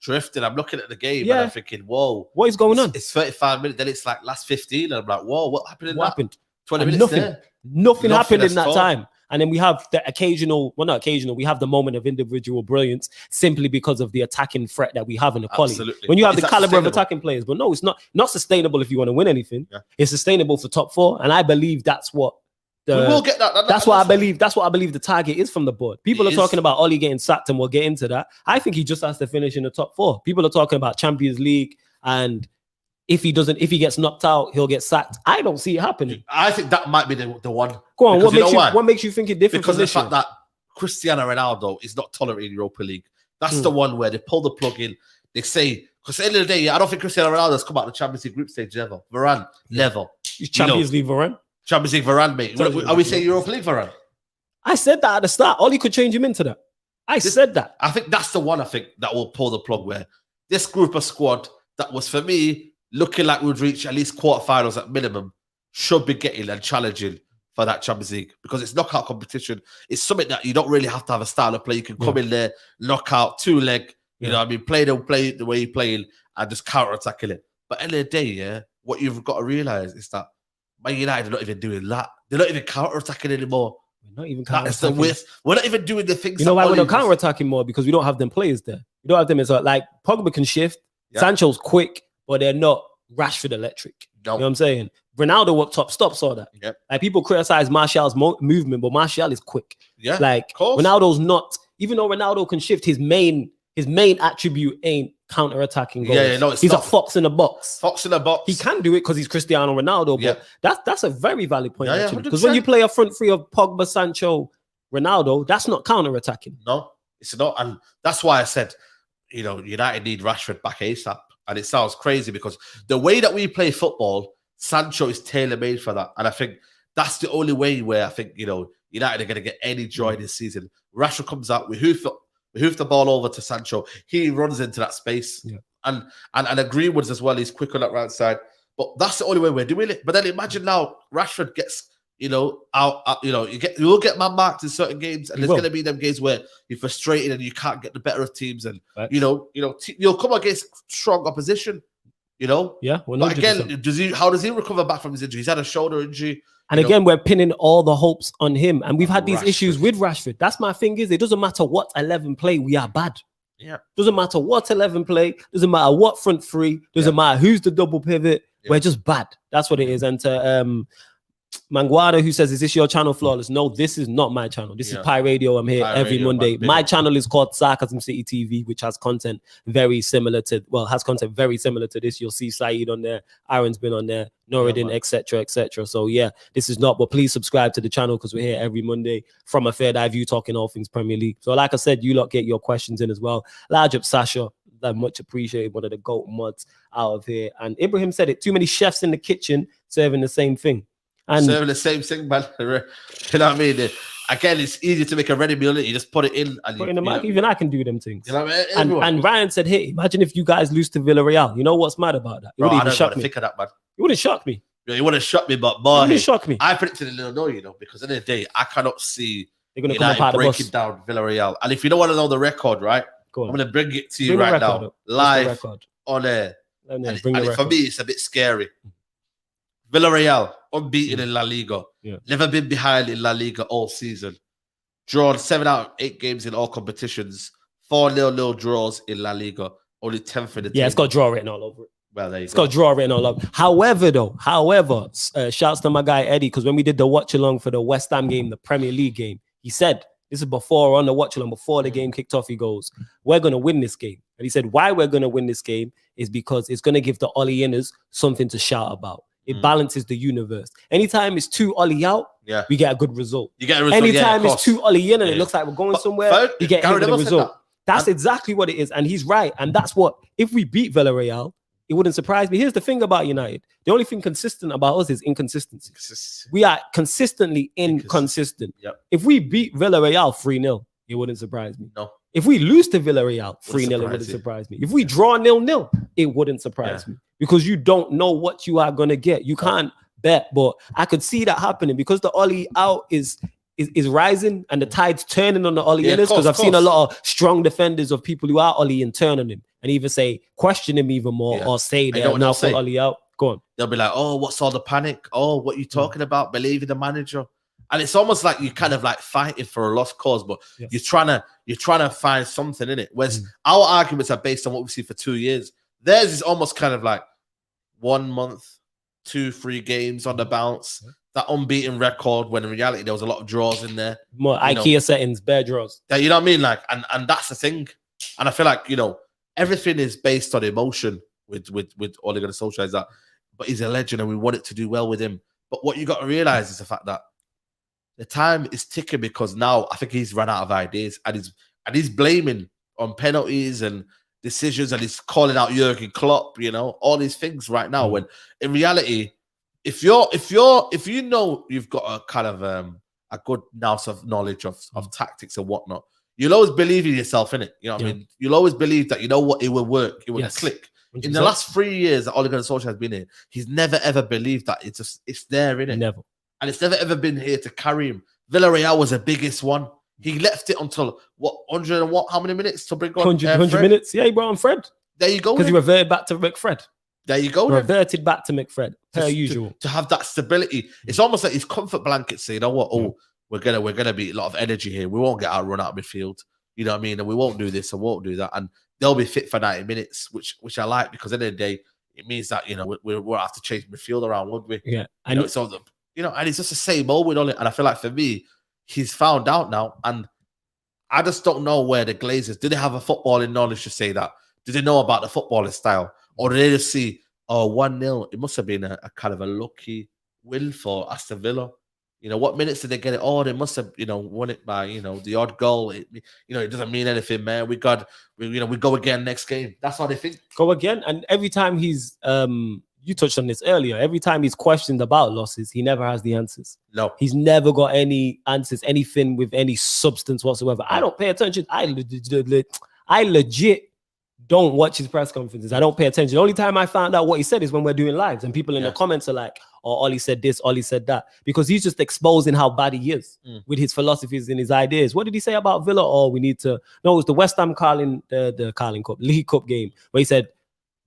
I'm looking at the game and I'm thinking, whoa. What is going on? It's 35 minutes, then it's like last 15. And I'm like, whoa, what happened in what that? Happened? 20 minutes nothing. Nothing happened in that time. And then we have the we have the moment of individual brilliance simply because of the attacking threat that we have in the quality. When you have the caliber of attacking players, but no, it's not sustainable if you want to win anything. Yeah. It's sustainable for top 4. And I believe that's what we will get that. That's what I believe. That's what I believe the target is from the board. People are talking about Oli getting sacked, and we'll get into that. I think he just has to finish in the top 4. People are talking about Champions League, and if he gets knocked out, he'll get sacked. I don't see it happening. I think that might be the one. Go on. What makes you think it different? Because of the fact that Cristiano Ronaldo is not tolerating Europa League. That's the one where they pull the plug in. They say, because at the end of the day, I don't think Cristiano Ronaldo's come out of the Champions League group stage ever. Varane, never. He's Champions League Varane. Champions League Varane, mate. Are we saying Europa League Varane? I said that at the start. Oli could change him into that. I said that. I think that's the one that will pull the plug where this group of squad that was, for me, looking like we'd reach at least quarterfinals at minimum, should be getting and challenging for that Champions League because it's knockout competition. It's something that you don't really have to have a style of play. You can come in there, knock out, 2-leg, you know what I mean, play the way you're playing and just counter-attacking it. But at the end of the day, what you've got to realise is that Man United are not even doing that. They're not even counter-attacking anymore. We're not even counter-attacking. We're not even doing the things. You know why we're not counter-attacking more? Because we don't have them players there. We don't have them as like Pogba can shift. Yeah. Sancho's quick, but they're not Rashford electric. No. You know what I'm saying? Ronaldo up top, saw that. Yep. Like people criticize Martial's movement, but Martial is quick. Yeah, like Ronaldo's not. Even though Ronaldo can shift, his main attribute ain't counter-attacking goals. Yeah, no, he's a fox in the box. Fox in the box. He can do it because he's Cristiano Ronaldo, but that's a very valid point, actually. Because when you play a front three of Pogba, Sancho, Ronaldo, that's not counter-attacking. No, it's not. And that's why I said, United need Rashford back ASAP. And it sounds crazy because the way that we play football, Sancho is tailor-made for that. And I think that's the only way where I think, United are going to get any joy this season. Rashford comes out, we hoof the ball over to Sancho. He runs into that space. And Greenwood's as well. He's quick on that right side. But that's the only way we're doing it. But then imagine now Rashford gets, out you'll get man marked in certain games, and there's going to be them games where you're frustrated and you can't get the better of teams, and you'll come against strong opposition. Yeah. 100%. But again, how does he recover back from his injury? He's had a shoulder injury. And again, we're pinning all the hopes on him. And we've had these issues with Rashford. That's my thing is, it doesn't matter what 11 play, we are bad. Yeah. Doesn't matter what 11 play. Doesn't matter what front three. Doesn't matter who's the double pivot. Yeah. We're just bad. That's what it is. And to Manguada, who says, is this your channel, Flawless? No, this is not my channel. This is Pi Radio. I'm here every Monday. My channel is called Sarcasm City TV, which has content very similar to this. You'll see Saeed on there. Aaron's been on there. Noradin, etc., etc. So yeah, this is not, but please subscribe to the channel because we're here every Monday from a fair eye view talking all things Premier League. So like I said, you lot get your questions in as well. Large up Sasha, that much appreciated, one of the GOAT mods out of here. And Ibrahim said it, too many chefs in the kitchen serving the same thing. And serving the same thing, man. You know what I mean? Again, it's easy to make a ready meal. You just put it in and put it in the mic. Even I can do them things. You know what I mean? And Ryan said, "Hey, imagine if you guys lose to Villarreal. You know what's mad about that? It wouldn't even shock me. Think of that, man. It wouldn't shock me. Yeah, it wouldn't shock me, but boy, it wouldn't shock me. I predicted a little no, because at the end of the day, I cannot see they're going to come apart breaking down Villarreal. And if you don't want to know the record, right? I'm going to bring it to you right now, live on air. And for me, it's a bit scary. Villarreal, unbeaten in La Liga. Yeah. Never been behind in La Liga all season. Drawn 7 out of 8 games in all competitions. 4 0-0 draws in La Liga. Only 10th for the team. Yeah, it's got draw written all over it. Well, there you go. It's got draw written all over. However, shouts to my guy Eddie, because when we did the watch along for the West Ham game, the Premier League game, he said, this is before on the watch along, before the game kicked off, he goes, we're going to win this game. And he said, why we're going to win this game is because it's going to give the Ollie inners something to shout about. It balances the universe. Anytime it's 2 Ollie out, we get a good result. You get a result. Anytime it's 2 Ollie in and it looks like we're going somewhere, you get hit with a result. That's exactly what it is. And he's right. And that's what, if we beat Villarreal, it wouldn't surprise me. Here's the thing about United. The only thing consistent about us is inconsistency. We are consistently inconsistent. Yep. If we beat Villarreal 3-0, it wouldn't surprise me. No. If we lose to Villarreal 3-0, it wouldn't surprise me. If we draw 0-0, it wouldn't surprise me. Because you don't know what you are going to get. You can't bet, but I could see that happening because the Ollie out is rising and the tide's turning on the Ollie inners, because I've seen a lot of strong defenders of people who are Ollie and turn on him and either say, question him even more or say they're now for Ollie out. Go on. They'll be like, oh, what's all the panic? Oh, what are you talking about? Believe in the manager. And it's almost like you kind of like fighting for a lost cause, but you're trying to find something in it. Whereas our arguments are based on what we've seen for 2 years. Theirs is almost kind of like 1 month, 2-3 games on the bounce. That unbeaten record, when in reality there was a lot of draws in there. More IKEA settings, bare draws. You know what I mean? Like, and that's the thing. And I feel like, everything is based on emotion with Ole Gunnar Solskjaer, that. But he's a legend and we want it to do well with him. But what you got to realize is the fact that the time is ticking, because now I think he's run out of ideas and he's blaming on penalties and decisions, and he's calling out Jurgen Klopp, all these things right now. When in reality, if you know you've got a kind of a good nous of knowledge of tactics and whatnot, you'll always believe in yourself, innit? You know what I mean? You'll always believe that it will work, it will click. In the last 3 years that Ole Gunnar Solskjaer has been here, he's never ever believed that it's there, innit? Never. And it's never ever been here to carry him. Villarreal was the biggest one. He left it until 100 and how many minutes to bring on 100 minutes? Yeah, he brought on Fred. There you go. Because he reverted back to McFred. There you go. Reverted back to McFred, per usual. To have that stability. It's almost like his comfort blanket saying, you know what? Oh, we're gonna be a lot of energy here. We won't get our run out of midfield. You know what I mean? And we won't do this and won't do that. And they'll be fit for 90 minutes, which I like, because at the end of the day, it means that, we'll have to change midfield around, wouldn't we? Yeah. And and it's just the same old with it. And I feel like for me, he's found out now. And I just don't know where the Glazers, do they have a footballing knowledge to say that? Do they know about the footballing style? Or do they just see, 1-0? It must have been a kind of a lucky win for Aston Villa. What minutes did they get it? Oh, they must have, won it by, the odd goal. It doesn't mean anything, man. We go again next game. That's how they think. Go again. And every time he's you touched on this earlier. Every time he's questioned about losses, he never has the answers. No. He's never got any answers, anything with any substance whatsoever. I don't pay attention. I legit don't watch his press conferences. I don't pay attention. The only time I found out what he said is when we're doing lives and people in the comments are like, oh, Ollie said this, Ollie said that. Because he's just exposing how bad he is with his philosophies and his ideas. What did he say about Villa? Oh, we need to... No, it was the West Ham the Carling Cup, League Cup game, where he said,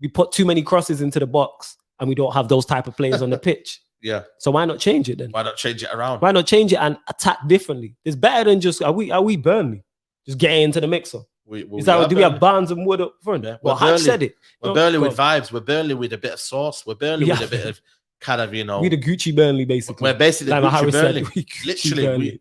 we put too many crosses into the box and we don't have those type of players on the pitch. Yeah. So why not change it then? Why not change it around? Why not change it and attack differently? It's better than just... Are we Burnley? Just get into the mixer. Do we have Barnes and Wood up front? Yeah. Well, Hatch said it. We're Burnley with vibes. We're Burnley with a bit of sauce. We're Burnley with a bit of kind of, We're the Gucci Burnley, basically. We're basically like Gucci Burnley. Literally.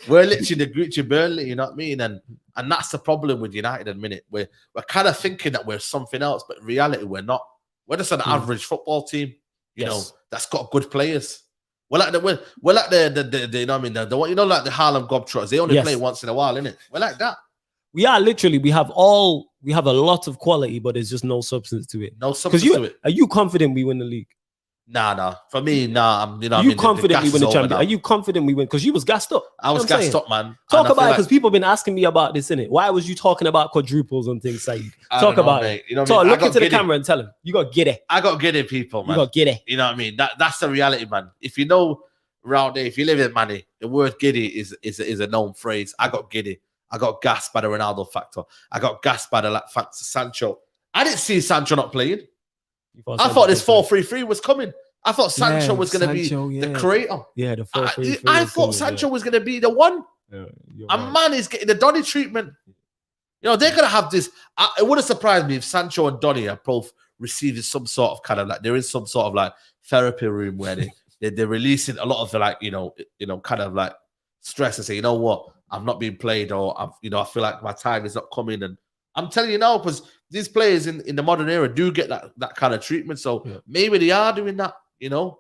We're literally the Gucci Burnley, you know what I mean? And that's the problem with United at the minute. We're kind of thinking that we're something else, but in reality, we're not. We're just an average football team, you know, that's got good players. We're like the you know what I mean? Like the Harlem Globetrotters. They only play once in a while, innit? We're like that. We are literally, we have a lot of quality, but there's just no substance to it. No substance to it. Are you confident we win the league? Nah. For me, nah. Are you confident we win the champion? Are you confident we win? Because you was gassed up. I was gassed up, man. Talk about it, because people have been asking me about this, innit? Why was you talking about quadruples and things, Saeed? Talk about it. You know what I mean? Look into the camera and tell him. You got to get it. I got to get it, people, man. You got to get it. You know what I mean? That's the reality, man. If you know around there, if you live in Manny, the word giddy is a known phrase. I got giddy. I got gassed by the Ronaldo factor. I got gassed by the factor of Sancho. I didn't see Sancho not playing. I thought this 4-3-3 was coming. I thought Sancho was going to be the creator. Yeah, the 4-3-3. I thought Sancho was going to be the one. And man is getting the Donny treatment. You know, they're going to have this. It wouldn't surprise me if Sancho and Donny are both receiving some sort of kind of like, there is some sort of like therapy room where they're releasing a lot of the like, you know, kind of like stress and say, you know what? I'm not being played, or I feel like my time is not coming. And I'm telling you now, because these players in the modern era do get that kind of treatment. So maybe they are doing that, you know.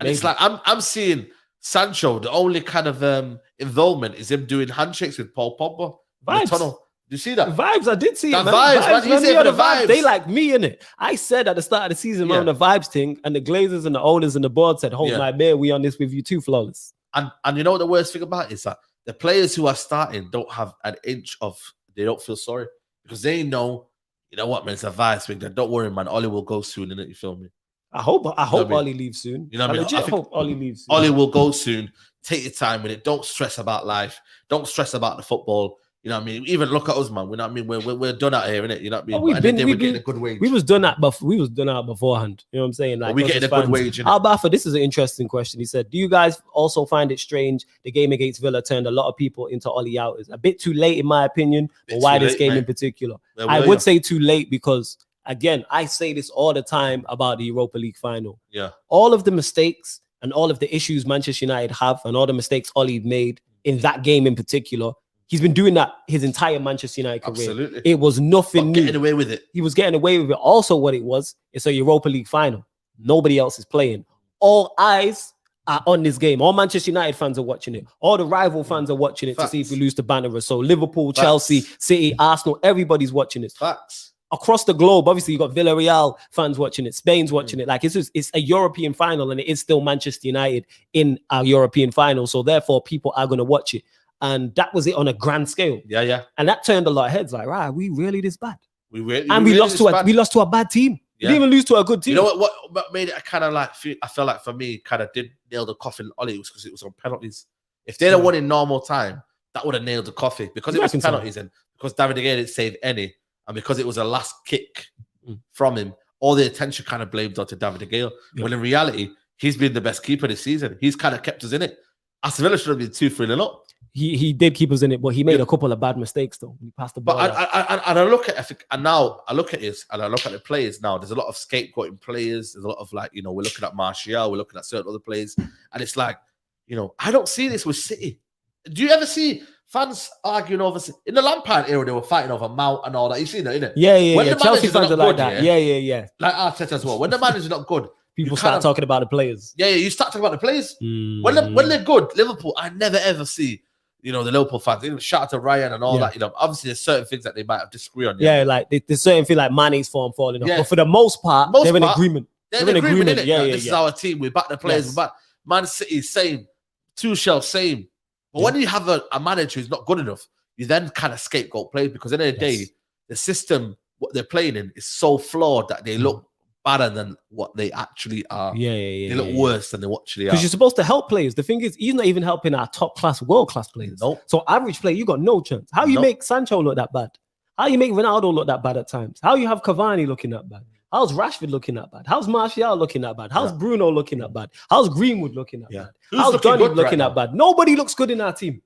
And it's like I'm seeing Sancho, the only kind of involvement is him doing handshakes with Paul Pogba. Vibes. The tunnel. Do you see that? Vibes, I did see that it, man. Vibes, man. He's here for the vibes. They like me, innit? I said at the start of the season, man, the vibes thing, and the Glazers and the owners and the board said, hold my beer, we on this with you too, Flawless. And you know what the worst thing about it is that the players who are starting don't have an inch of, they don't feel sorry because they know, you know what, man, it's a vice thing. Don't worry, man. Ollie will go soon, innit? You feel me? I hope Ollie leaves soon. You know what I mean? I hope Ollie leaves soon. Ollie will go soon. Take your time with it. Don't stress about life. Don't stress about the football. You know what I mean? Even look at us, man. You know what I mean? We're done out here, innit? You know what I mean? We're getting a good wage. We was done out beforehand. You know what I'm saying? Like, we getting a good wage. Albafa, this is an interesting question. He said, do you guys also find it strange the game against Villa turned a lot of people into Ollie outers? A bit too late, in my opinion, but why this game in particular? I would say too late because, again, I say this all the time about the Europa League final. Yeah. All of the mistakes and all of the issues Manchester United have and all the mistakes Ollie made in that game in particular, he's been doing that his entire Manchester United career. Absolutely. It was nothing new. Getting away with it. He was getting away with it. Also, what it was, it's a Europa League final. Nobody else is playing. All eyes are on this game. All Manchester United fans are watching it. All the rival fans are watching it to see if we lose to Banner. So Liverpool, Chelsea, City, Arsenal, everybody's watching it. Facts. Across the globe, obviously, you got Villarreal fans watching it. Spain's watching it. Like, it's a European final, and it is still Manchester United in our European final. So therefore, people are going to watch it. And that was it on a grand scale. Yeah. And that turned a lot of heads. Like, right, are we really this bad? We lost to a bad team. Yeah. We didn't even lose to a good team. You know what made it kind of like, I felt like for me, kind of did nail the coffin, Ollie, was because it was on penalties. If they'd have won in normal time, that would have nailed the coffee. Because it was penalties and because David De Gea didn't save any, and because it was a last kick from him, all the attention kind of blamed onto David De Gea. Yeah. When in reality, he's been the best keeper this season. He's kind of kept us in it. Aston Villa should have been 2-3 up. He did keep us in it, but he made a couple of bad mistakes though. He passed the ball. But I look at this, and I look at the players now. There's a lot of scapegoating players. There's a lot of like, you know, we're looking at Martial, we're looking at certain other players, and it's like, you know, I don't see this with City. Do you ever see fans arguing over in the Lampard era? They were fighting over Mount and all that. You see that, innit? Yeah. Chelsea fans are like that. Yeah. Like Arteta as well. When the manager's not good, people start talking about the players. Yeah. You start talking about the players. When they're good, Liverpool, I never ever see. you know, the Liverpool fans. Shout out to Ryan and all that. You know, obviously there's certain things that they might have disagree on. Yeah, like there's certain things like Mane's form falling off. Yeah. But for the most part, they're in agreement. They're in agreement, innit? Yeah, This is our team. We back the players. We back Man City, same. Tuchel, same. But when you have a manager who's not good enough, you then kind of scapegoat players because at the end of the day, the system, what they're playing in, is so flawed that they look better than what they actually are. They look worse than they actually are. Because you're supposed to help players. The thing is, he's not even helping our top class, world class players. Nope. So average player, you got no chance. How you make Sancho look that bad? How you make Ronaldo look that bad at times? How you have Cavani looking that bad? How's Rashford looking that bad? How's Martial looking that bad? How's Bruno looking that bad? How's Greenwood looking that bad? How's Donny looking that bad? Nobody looks good in our team.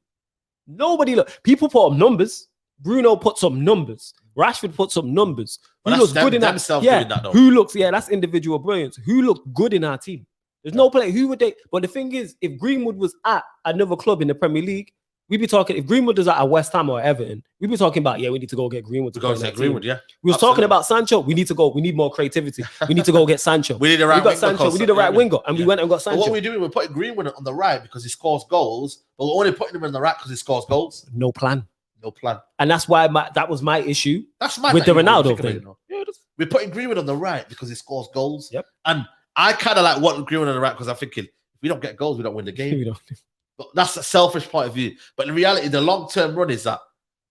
Nobody look. People put up numbers. Bruno puts up numbers. Rashford puts up numbers. Who looks good in that? Who looks? Yeah, that's individual brilliance. Who looked good in our team? There's no player. Who would they? But the thing is, if Greenwood was at another club in the Premier League, we'd be talking. If Greenwood is at West Ham or Everton, we'd be talking about we need to go get Greenwood to go get Greenwood. Yeah, we was talking about Sancho. We need to go. We need more creativity. We need to go get Sancho. We need a right. We got Sancho. We need a right winger, and we went and got Sancho. But what we're doing, we're putting Greenwood on the right because he scores goals, but we're only putting him on the right because he scores goals. No plan. No plan. And that's why that was my issue. That's my with the Ronaldo thing. We're putting Greenwood on the right because he scores goals. Yep. And I kind of like want Greenwood on the right because I'm thinking if we don't get goals, we don't win the game. But that's a selfish point of view. But in reality, the long-term run is that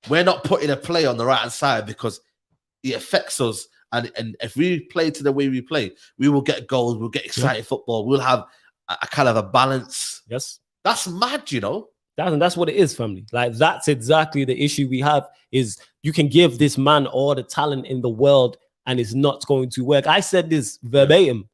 we're not putting a player on the right-hand side because it affects us. And if we play to the way we play, we will get goals. We'll get exciting football. We'll have a kind of a balance. Yes. That's mad, you know. That's what it is, family. Like, that's exactly the issue we have is you can give this man all the talent in the world and it's not going to work. I said this verbatim.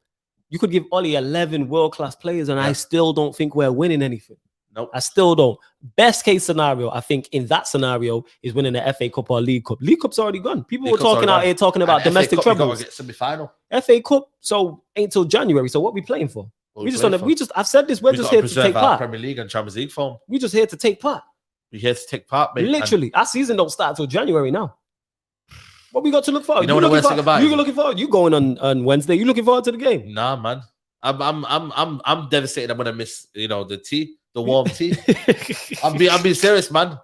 You could give Ollie 11 world-class players and I still don't think we're winning anything. Nope. I still don't. Best case scenario, I think, in that scenario is winning the FA Cup or League Cup. League Cup's already gone. People were talking out here talking about domestic troubles. Get semi-final. FA Cup, so ain't till January. So what are we playing for? I've said this, we're just here to take part. Premier League and Champions League form. We're just here to take part. We're here to take part, mate. Literally, our season don't start till January now. What we got to look forward? You know what the worst thing about it? You're looking forward. You going on Wednesday? You looking forward to the game? Nah, man. I'm devastated. I'm gonna miss, the tea, the warm tea. I'm being serious, man.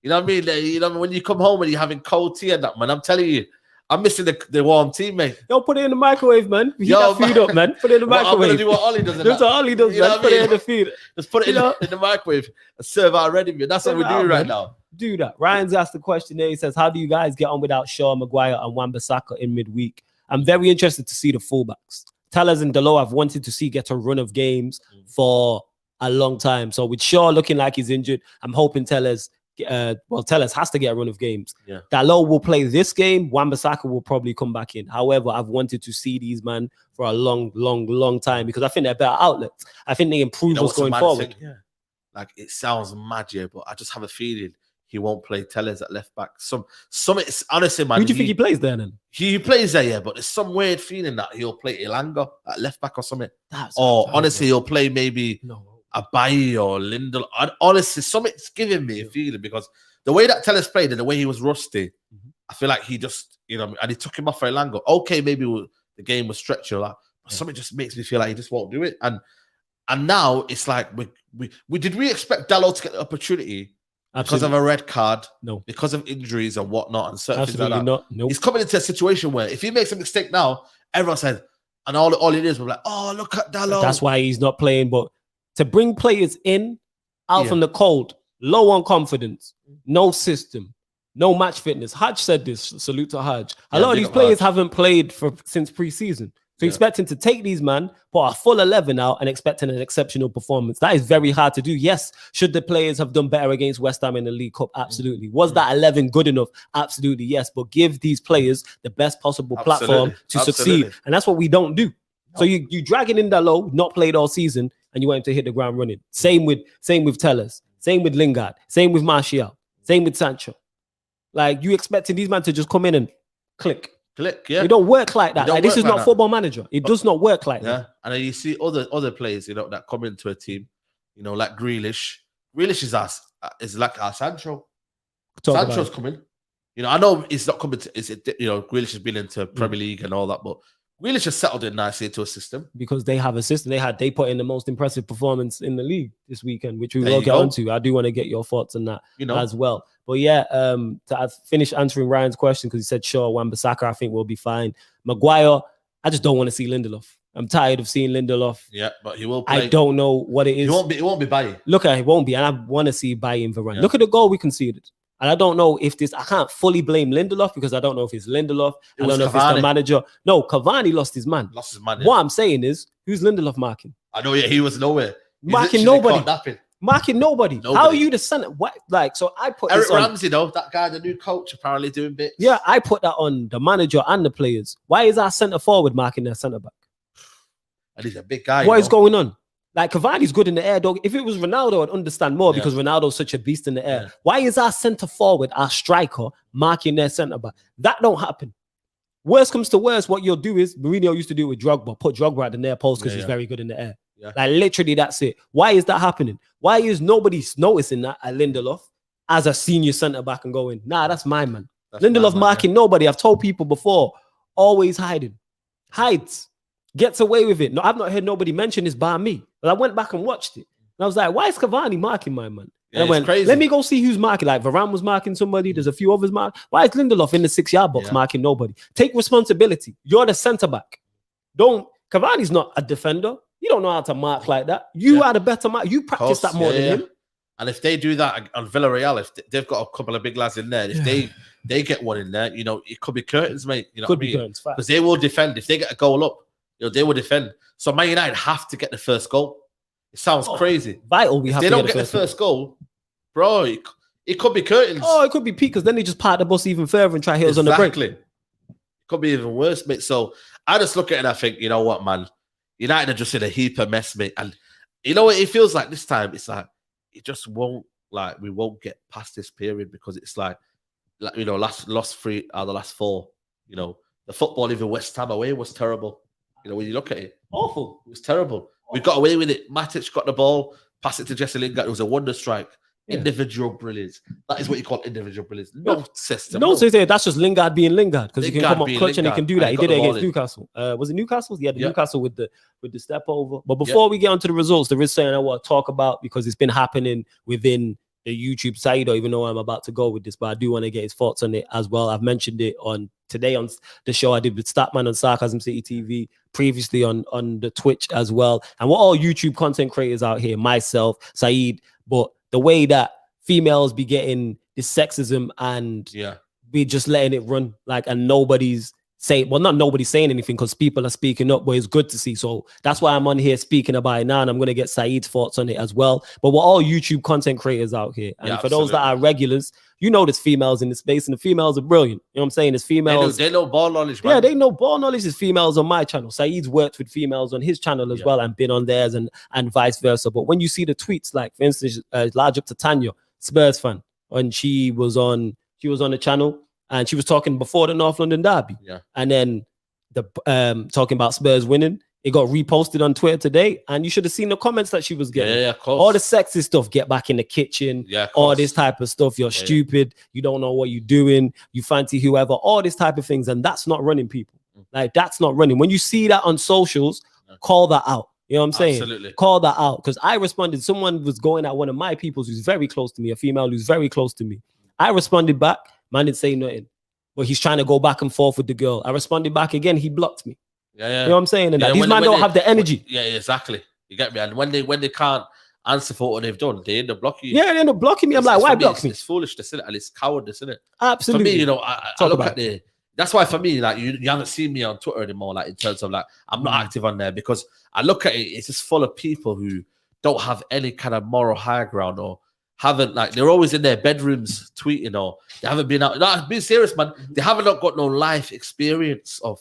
You know what I mean? You know, when you come home and you're having cold tea and that, man, I'm telling you, I'm missing the warm tea, mate. Yo, put it in the microwave, man. Heat that food up, man. Put it in the microwave. I'm gonna do what Ollie does. That's what Ollie does, man. Put it in the feed. Just put it in the microwave and serve out ready, man. That's what we're doing right now. Do that. Ryan's asked the question there. He says, how do you guys get on without Shaw, Maguire, and Wan-Bissaka in midweek? I'm very interested to see the fullbacks. Tellers and Delo I've wanted to see get a run of games for a long time. So with Shaw looking like he's injured, I'm hoping Tellers has to get a run of games. Yeah. Dalot will play this game. Wan-Bissaka will probably come back in. However, I've wanted to see these man for a long time because I think they're better outlets. I think they improve us going forward. Yeah. Like, it sounds mad, yeah, but I just have a feeling he won't play Tellers at left back. It's honestly, man. Who do you think he plays there then? He plays there, yeah, but there's some weird feeling that he'll play Ilanga at left back or something. Honestly, he'll play maybe Abayi or Lindel. Honestly, something's giving me a feeling because the way that Tellers played and the way he was rusty, I feel like he just, and he took him off for Ilanga. Okay, maybe the game was stretched or that, but something just makes me feel like he just won't do it. And now it's like, did we expect Dalot to get the opportunity? Because of a red card, no. Because of injuries and whatnot, and certain Absolutely things like that. Not. Nope. He's coming into a situation where if he makes a mistake now, everyone says, and all it is, we're like, oh, look at Dalot. That's why he's not playing. But to bring players out from the cold, low on confidence, no system, no match fitness. Haj said this. Salute to Haj. A lot of these players haven't played since pre-season. So expecting to take these man, put a full 11 out and expecting an exceptional performance. That is very hard to do. Yes, should the players have done better against West Ham in the League Cup? Absolutely. Was that 11 good enough? Absolutely, yes. But give these players the best possible platform to succeed. And that's what we don't do. So you dragging in that low, not played all season, and you want him to hit the ground running. Same with Tellers. Same with Lingard. Same with Martial. Same with Sancho. Like, you expecting these men to just come in and click. Yeah. It don't work like that. Like, this is not Football Manager. It does not work like that. And then you see other players, that come into a team, like Grealish. Grealish is like our Sancho. Sancho's coming. I know it's not coming to, Grealish has been into Premier League and all that, but Grealish just settled in nicely into a system because they have a system. They put in the most impressive performance in the league this weekend, which we will get onto. I do want to get your thoughts on that as well. But yeah, to finish answering Ryan's question, because he said sure, Wan-Bissaka I think will be fine. Maguire, I just don't want to see Lindelof. I'm tired of seeing Lindelof. Yeah, but he will play. I don't know what it is. He won't be Bailly. Look at it, won't be, and I want to see Bailly and Varane. Yeah. Look at the goal we conceded. And I don't know if I can't fully blame Lindelof because I don't know if it's Lindelof. I don't know if it's the manager. No, Cavani lost his man. Yeah. What I'm saying is, who's Lindelof marking? I know, yeah, he was nowhere. Marking nobody. Marking nobody. How are you the center? What? Like, so I put Eric Ramsey, though, that guy, the new coach, apparently doing bits. Yeah, I put that on the manager and the players. Why is our centre forward marking their centre back? And he's a big guy. What is going on? Like, Cavani's good in the air, dog. If it was Ronaldo, I'd understand more because Ronaldo's such a beast in the air. Yeah. Why is our centre forward, our striker, marking their centre back? That don't happen. Worst comes to worst, what you'll do is, Mourinho used to do it with Drogba, put Drogba at the near post because he's very good in the air. Yeah. Like, literally, that's it. Why is that happening? Why is nobody noticing that at Lindelof as a senior centre back and going, nah, that's my man. That's Lindelof marking nobody. I've told people before, always hiding. Hides. Gets away with it. No, I've not heard nobody mention this bar me. But I went back and watched it. And I was like, why is Cavani marking my man? And I went, crazy. Let me go see who's marking. Like, Varane was marking somebody. There's a few others marking. Why is Lindelof in the 6-yard box marking nobody? Take responsibility. You're the centre-back. Cavani's not a defender. You don't know how to mark like that. You are the better mark. You practice that more than him. And if they do that on Villarreal, if they've got a couple of big lads in there, if they get one in there, it could be curtains, mate. You know what I mean? Because they will defend. If they get a goal up, they will defend. So Man United have to get the first goal. It sounds crazy. Vital. If they don't get the first goal, bro, it could be curtains. Oh, it could be peak because then they just part the bus even further and try heels on the break. It could be even worse, mate. So I just look at it and I think, you know what, man? United are just in a heap of mess, mate. And you know what it feels like this time? It's like it just won't, we won't get past this period because it's like lost 3 out of the last 4. The football, even West Ham away, was terrible. When you look at it, awful. It was terrible. We got away with it. Matic got the ball, passed it to Jesse Lingard. It was a wonder strike. Yeah. Individual brilliance. That is what you call individual brilliance. No system. No, that's just Lingard being Lingard because he can come up clutch and he can do that. He did it against Newcastle. Was it Newcastle? Yeah, Newcastle with the step over. But before we get onto the results, there is something I want to talk about because it's been happening within the YouTube side, or even though I'm about to go with this, but I do want to get his thoughts on it as well. I've mentioned it today on the show I did with Statman on Sarcasm City TV, previously on the Twitch as well. And we're all YouTube content creators out here, myself, Saeed, but the way that females be getting this sexism and be just letting it run, and nobody's not nobody's saying anything because people are speaking up, but it's good to see. So that's why I'm on here speaking about it now, and I'm going to get Saeed's thoughts on it as well. But we're all YouTube content creators out here. And for those that are regulars, there's females in the space, and the females are brilliant. You know what I'm saying? There's females. They know ball knowledge, man. Yeah, they know ball knowledge. There's females on my channel. Saeed's worked with females on his channel as well and been on theirs and vice versa. But when you see the tweets, like, for instance, large up to Tanya, Spurs fan, and she was on the channel, and she was talking before the North London derby. Yeah. And then talking about Spurs winning. It got reposted on Twitter today, and you should have seen the comments that she was getting. Yeah, of course. All the sexy stuff, get back in the kitchen, all this type of stuff. You're stupid. You don't know what you're doing. You fancy whoever, all this type of things. And that's not running, people. Like, that's not running. When you see that on socials, call that out. You know what I'm saying? Absolutely. Call that out. Because I responded. Someone was going at one of my peoples who's very close to me, a female who's very close to me. I responded back. Man didn't say nothing. But he's trying to go back and forth with the girl. I responded back again. He blocked me. Yeah, yeah. You know what I'm saying? And these men don't have the energy. Yeah, exactly. You get me? And when they can't answer for what they've done, they end up blocking you. Yeah, they end up blocking me. I'm like, why block me? It's foolishness, isn't it? And it's cowardice, isn't it? Absolutely. For me, I look at that's why for me, you haven't seen me on Twitter anymore, in terms of I'm not active on there because I look at it, it's just full of people who don't have any kind of moral high ground or haven't, they're always in their bedrooms tweeting, or they haven't been out. No, being serious, man. They haven't got no life experience of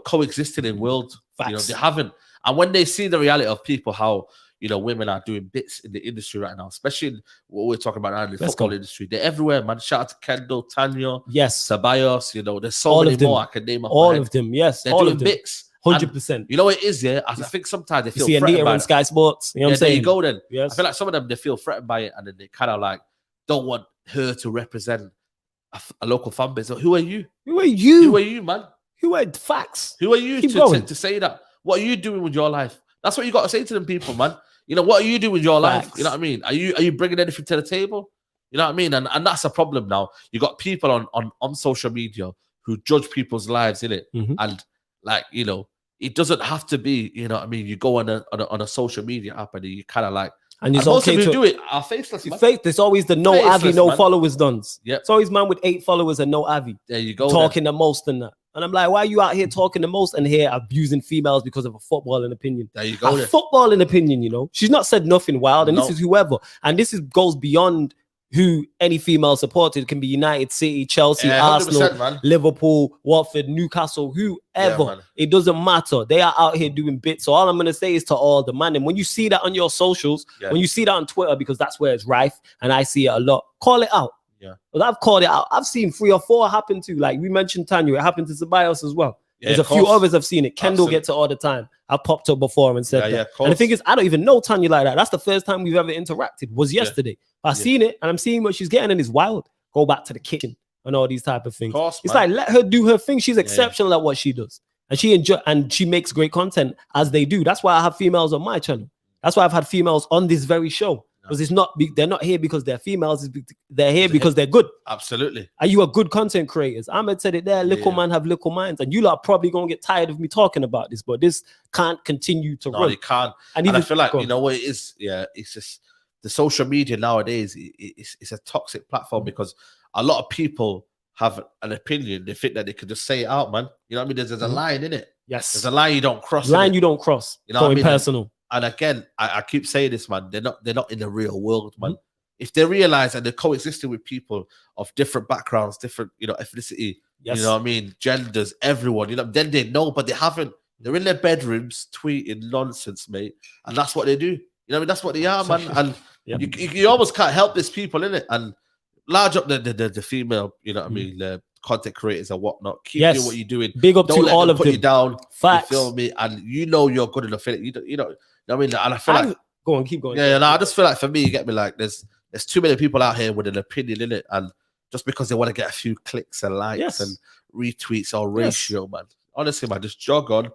coexisting in world. They haven't. And when they see the reality of people, how women are doing bits in the industry right now, especially in what we're talking about now in the football industry, they're everywhere, man. Shout out to Kendall, Tanya, Ceballos. There's so many more I can name off. All of them, yes, they're doing bits. 100%. You know what it is, yeah? I think sometimes they feel threatened by it. on Sky Sports. You know what I'm saying? There you go then. Yes. I feel like some of them, they feel threatened by it, and then they kind of don't want her to represent a local fan base. So who are you? Who are you? Who are you, man? Who are facts? Who are you to say that? What are you doing with your life? That's what you got to say to them people, man. You know, what are you doing with your life? You know what I mean? Are you bringing anything to the table? You know what I mean? And that's a problem now. You got people on social media who judge people's lives, innit? And like, you know, it doesn't have to be, you know what I mean? You go on a social media app and you kind of like, and most of who do it are faceless, man. There's always the no Avi, no followers duns. Yeah. It's always man with 8 followers and no Avi. There you go. Talking the most and that. And I'm like, why are you out here talking the most and here abusing females because of a footballing opinion? There you go. A footballing opinion, you know. She's not said nothing wild, and this is whoever. And this goes beyond who any female supported. It can be United, City, Chelsea, Arsenal, man. Liverpool, Watford, Newcastle, whoever. Yeah, it doesn't matter. They are out here doing bits. So all I'm going to say is to all the man, and when you see that on your socials, when you see that on Twitter, because that's where it's rife, and I see it a lot, call it out. Yeah, but I've called it out. I've seen 3 or 4 happen to, like we mentioned Tanya, it happened to somebody else as well. Yeah, there's a few others I've seen it. Kendall gets it all the time. I've popped up before and said that. And the thing is, I don't even know Tanya like that. That's the first time we've ever interacted, was yesterday. I've seen it and I'm seeing what she's getting and it's wild. Go back to the kitchen and all these type of things. It's like, let her do her thing. She's exceptional at what she does. And she makes great content as they do. That's why I have females on my channel. That's why I've had females on this very show. Because they're not here because they're females. They're here because they're good. Absolutely. Are you a good content creators? Ahmed said it there. Little man have little minds, and you lot are probably gonna get tired of me talking about this. But this can't continue to run. No, it can't. And I feel like you know what it is. Yeah, it's just the social media nowadays. It's a toxic platform because a lot of people have an opinion. They think that they could just say it out, man. You know what I mean? There's a line in it. Yes, there's a line you don't cross. Line you don't cross. You know what I mean? Personal. And again, I keep saying this, man. They're not in the real world, man. If they realize that they're coexisting with people of different backgrounds, different, you know, ethnicity, you know what I mean, genders, everyone, you know, then they know, but they haven't. They're in their bedrooms tweeting nonsense, mate, and that's what they do. You know what I mean? That's what they are, man. And you almost can't help these people, innit? And large up the female, you know what I mean, the content creators and whatnot. Keep doing what you're doing. Big up to all of them. Put you down. Facts. You feel me? And you know you're good enough. You know. I mean, and I feel like go on, keep going. Yeah, I just feel like for me, you get me, like there's too many people out here with an opinion in it, and just because they want to get a few clicks and likes and retweets or ratio, man. Honestly, man, just jog on.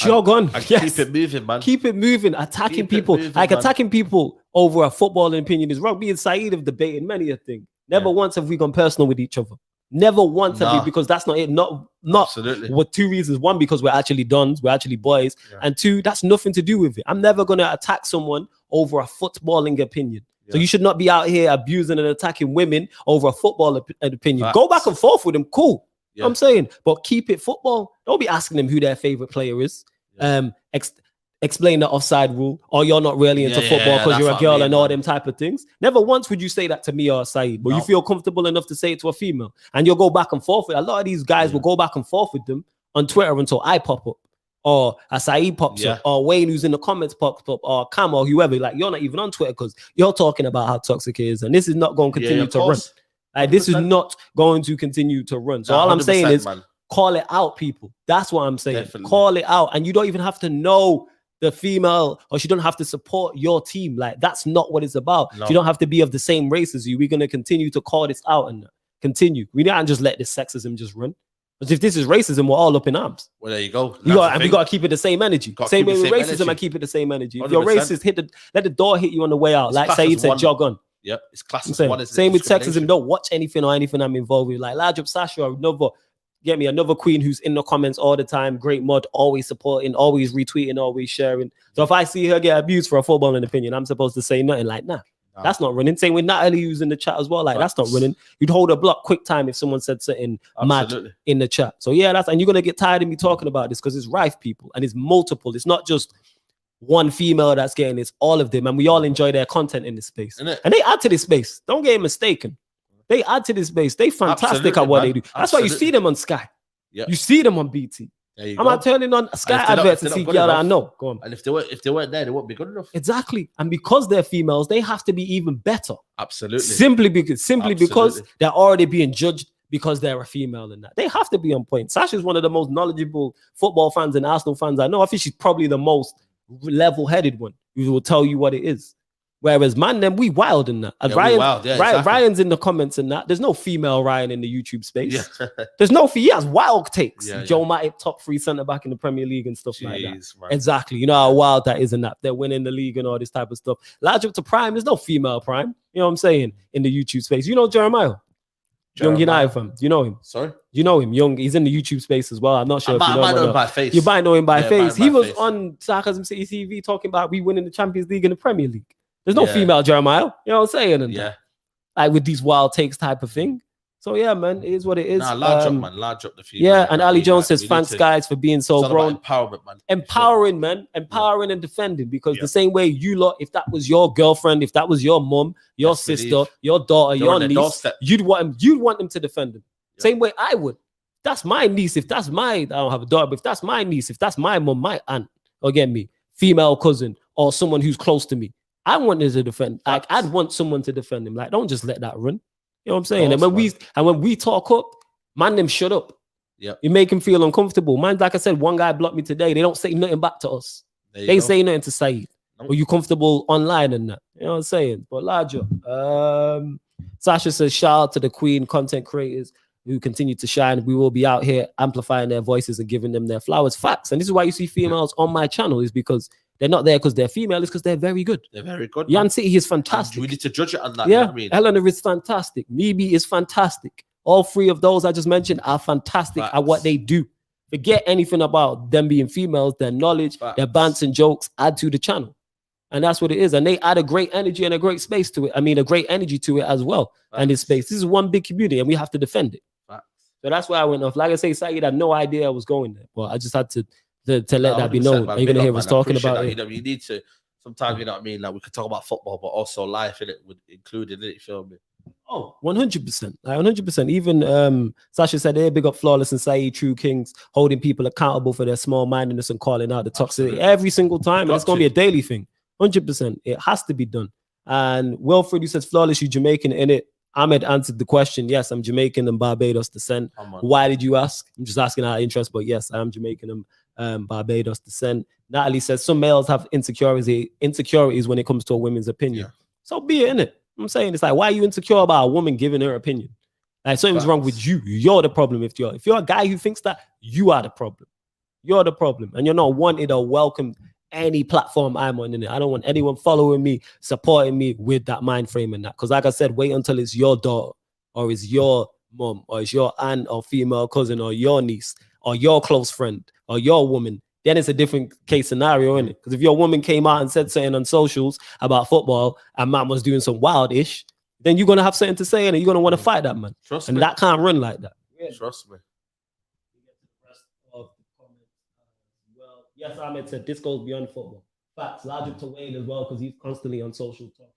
And keep it moving, man. Keep it moving. Attacking people, attacking people over a footballing opinion is wrong. Me and Saeed have debated many a thing. Never once have we gone personal with each other. Never once have we, because that's not it. Not absolutely. With 2 reasons. 1, because we're actually dons, we're actually boys, and 2, that's nothing to do with it. I'm never gonna attack someone over a footballing opinion. So you should not be out here abusing and attacking women over a football opinion. Facts. Go back and forth with them, cool. You know what I'm saying, but keep it football. Don't be asking them who their favorite player is. Explain the offside rule, or you're not really into football because you're a girl and all them type of things. Never once would you say that to me or Saeed, but you feel comfortable enough to say it to a female, and you'll go back and forth with a lot of these guys will go back and forth with them on Twitter until I pop up, or a Saeed pops up, or Wayne who's in the comments pops up, or Cam or whoever. Like, you're not even on Twitter because you're talking about how toxic it is, and this is not going to continue to run. Like, this is not going to continue to run. So all I'm saying is, call it out, people. That's what I'm saying. Definitely. Call it out, and you don't even have to know the female, or she don't have to support your team. Like, that's not what it's about. No. You don't have to be of the same race as you. We're going to continue to call this out and continue. We can't just let this sexism just run. But if this is racism, we're all up in arms. Well, there you go. We got to keep it the same energy. Same way with racism, I keep it the same energy. 100%. If you're racist, let the door hit you on the way out. It's like Saeed said, jog on. Yep, it's class as one. Same with sexism. Don't watch anything or anything I'm involved with. Like, large up Sasha, another queen who's in the comments all the time. Great mod, always supporting, always retweeting, always sharing. So if I see her get abused for a footballing opinion, I'm supposed to say nothing. Like, nah, that's not running. Same with Natalie, who's in the chat as well. Like, that's not running. You'd hold a block quick time if someone said something mad in the chat. So yeah, and you're gonna get tired of me talking about this because it's rife, people, and it's multiple. It's not just one female that's getting, it's all of them, and we all enjoy their content in this space. And they add to this space. Don't get mistaken. They add to this space. They fantastic at what they do. That's why you see them on Sky. You see them on BT. I'm not turning on Sky adverts to see girl that I know. Go on. And if they weren't there, they wouldn't be good enough. Exactly. And because they're females, they have to be even better. Absolutely. Simply because they're already being judged because they're a female and that. They have to be on point. Sasha's one of the most knowledgeable football fans and Arsenal fans I know. I think she's probably the most level-headed one who will tell you what it is. Whereas man, then we wild in that. And exactly. Ryan's in the comments and that. There's no female Ryan in the YouTube space. There's no he has wild takes. Joe Matip, top 3 centre back in the Premier League and stuff like that. Man. Exactly. You know how wild that is and that. They're winning the league and all this type of stuff. Large up to Prime. There's no female Prime. You know what I'm saying? In the YouTube space. You know Jeremiah? Young United fan. You know him? Sorry? You know him? Young. He's in the YouTube space as well. I'm not sure if you know him. I might know him by face. You might know him by face. He was on Sarcasm City TV talking about we winning the Champions League and the Premier League. There's no female Jeremiah. You know what I'm saying? And like with these wild takes type of thing. So yeah, man, it is what it is. Large up, man. Large up the female. Yeah, and Ali Jones says, thanks guys for being so grown. Empowerment, man. Empowering, man. Empowering and defending. Because the same way you lot, if that was your girlfriend, if that was your mum, your sister, your daughter, your niece, you'd want them to defend them. Same way I would. That's my niece. If that's I don't have a daughter, but if that's my niece, if that's my mum, my aunt, or get me, female cousin, or someone who's close to me, I want them to defend. Like I'd want someone to defend him. Like, don't just let that run. You know what I'm saying? And when we talk up, man, them shut up. Yeah, you make him feel uncomfortable. Man, like I said, one guy blocked me today. They don't say nothing back to us. They ain't say nothing to Saeed. Are you comfortable online and that? You know what I'm saying? But larger. Sasha says, shout out to the Queen content creators who continue to shine. We will be out here amplifying their voices and giving them their flowers. Facts. And this is why you see females on my channel, is because they're not there because they're female, it's because they're very good. They're very good. Yan City is fantastic. And we need to judge it on that. Yeah, you know what I mean? Eleanor is fantastic. Mibi is fantastic. All 3 of those I just mentioned are fantastic at what they do. Forget anything about them being females. Their knowledge, their bants and jokes add to the channel. And that's what it is. And they add a great energy and a great space to it. I mean, a great energy to it as well. And this space. This is one big community and we have to defend it. So that's why I went off. Like I say, Saeed had no idea I was going there. But I just had to let that be known. You're going to hear us talking about it. You know, you need to, sometimes, you know what I mean? Like we could talk about football, but also life in it, included in it, you feel me? Oh, 100%. Like 100%. Even Sasha said, hey, big up Flawless and Saeed, True Kings, holding people accountable for their small-mindedness and calling out the toxicity every single time. And it's going to be a daily thing. 100%. It has to be done. And Wilfred, who says, Flawless, you Jamaican in it. Ahmed answered the question. Yes, I'm Jamaican and Barbados descent. Why did you ask? I'm just asking out of interest, but yes, I am Jamaican and Barbados descent. Natalie says some males have insecurities when it comes to a woman's opinion. So be it, innit? I'm saying it's like, why are you insecure about a woman giving her opinion? Like something's wrong with you. You're the problem. If you're a guy who thinks that, you are the problem. You're the problem, and you're not wanted or welcomed any platform I'm on in it. I don't want anyone following me, supporting me with that mind frame and that. Because like I said, wait until it's your daughter or it's your mom or it's your aunt or female cousin or your niece or your close friend or your woman. Then it's a different case scenario, isn't it? Because if your woman came out and said something on socials about football and man was doing some wild-ish, then you're going to have something to say and you're going to want to fight that man. Trust me. And that can't run like that. Yeah. Trust me. Yes, Ahmed said this goes beyond football. Facts, large up to Wade as well, because he's constantly on social talking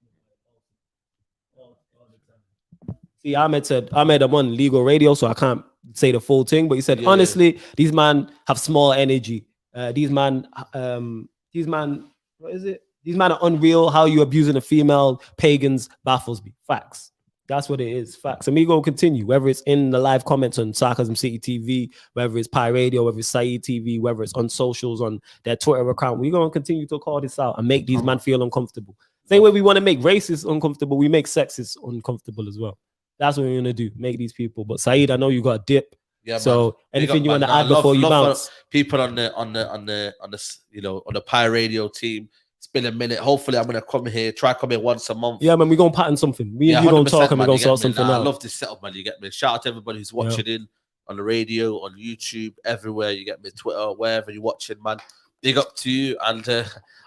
about it all the time. See, Ahmed said, I'm on legal radio, so I can't say the full thing, but he said, honestly, these man have small energy. These man, what is it? These man are unreal. How you abusing a female pagans baffles me. Facts. That's what it is. Facts. And we go continue, whether it's in the live comments on Sarcasm City TV, whether it's Pi Radio, whether it's Saeed TV, whether it's on socials, on their Twitter account. We're going to continue to call this out and make these men feel uncomfortable. Same way we want to make racists uncomfortable, we make sexists uncomfortable as well. That's what we're going to do, make these people. But Saeed, I know you got a dip. Yeah, so man. Anything you want to add before you bounce? People on the you know, on the Pi Radio team. It's been a minute. Hopefully, I'm gonna come here. Try come here once a month. Yeah, man. We're gonna pattern something. We gonna talk and we're gonna sort something out. I love this setup, man. You get me. Shout out to everybody who's watching in on the radio, on YouTube, everywhere. You get me. Twitter, wherever you're watching, man. Big up to you. And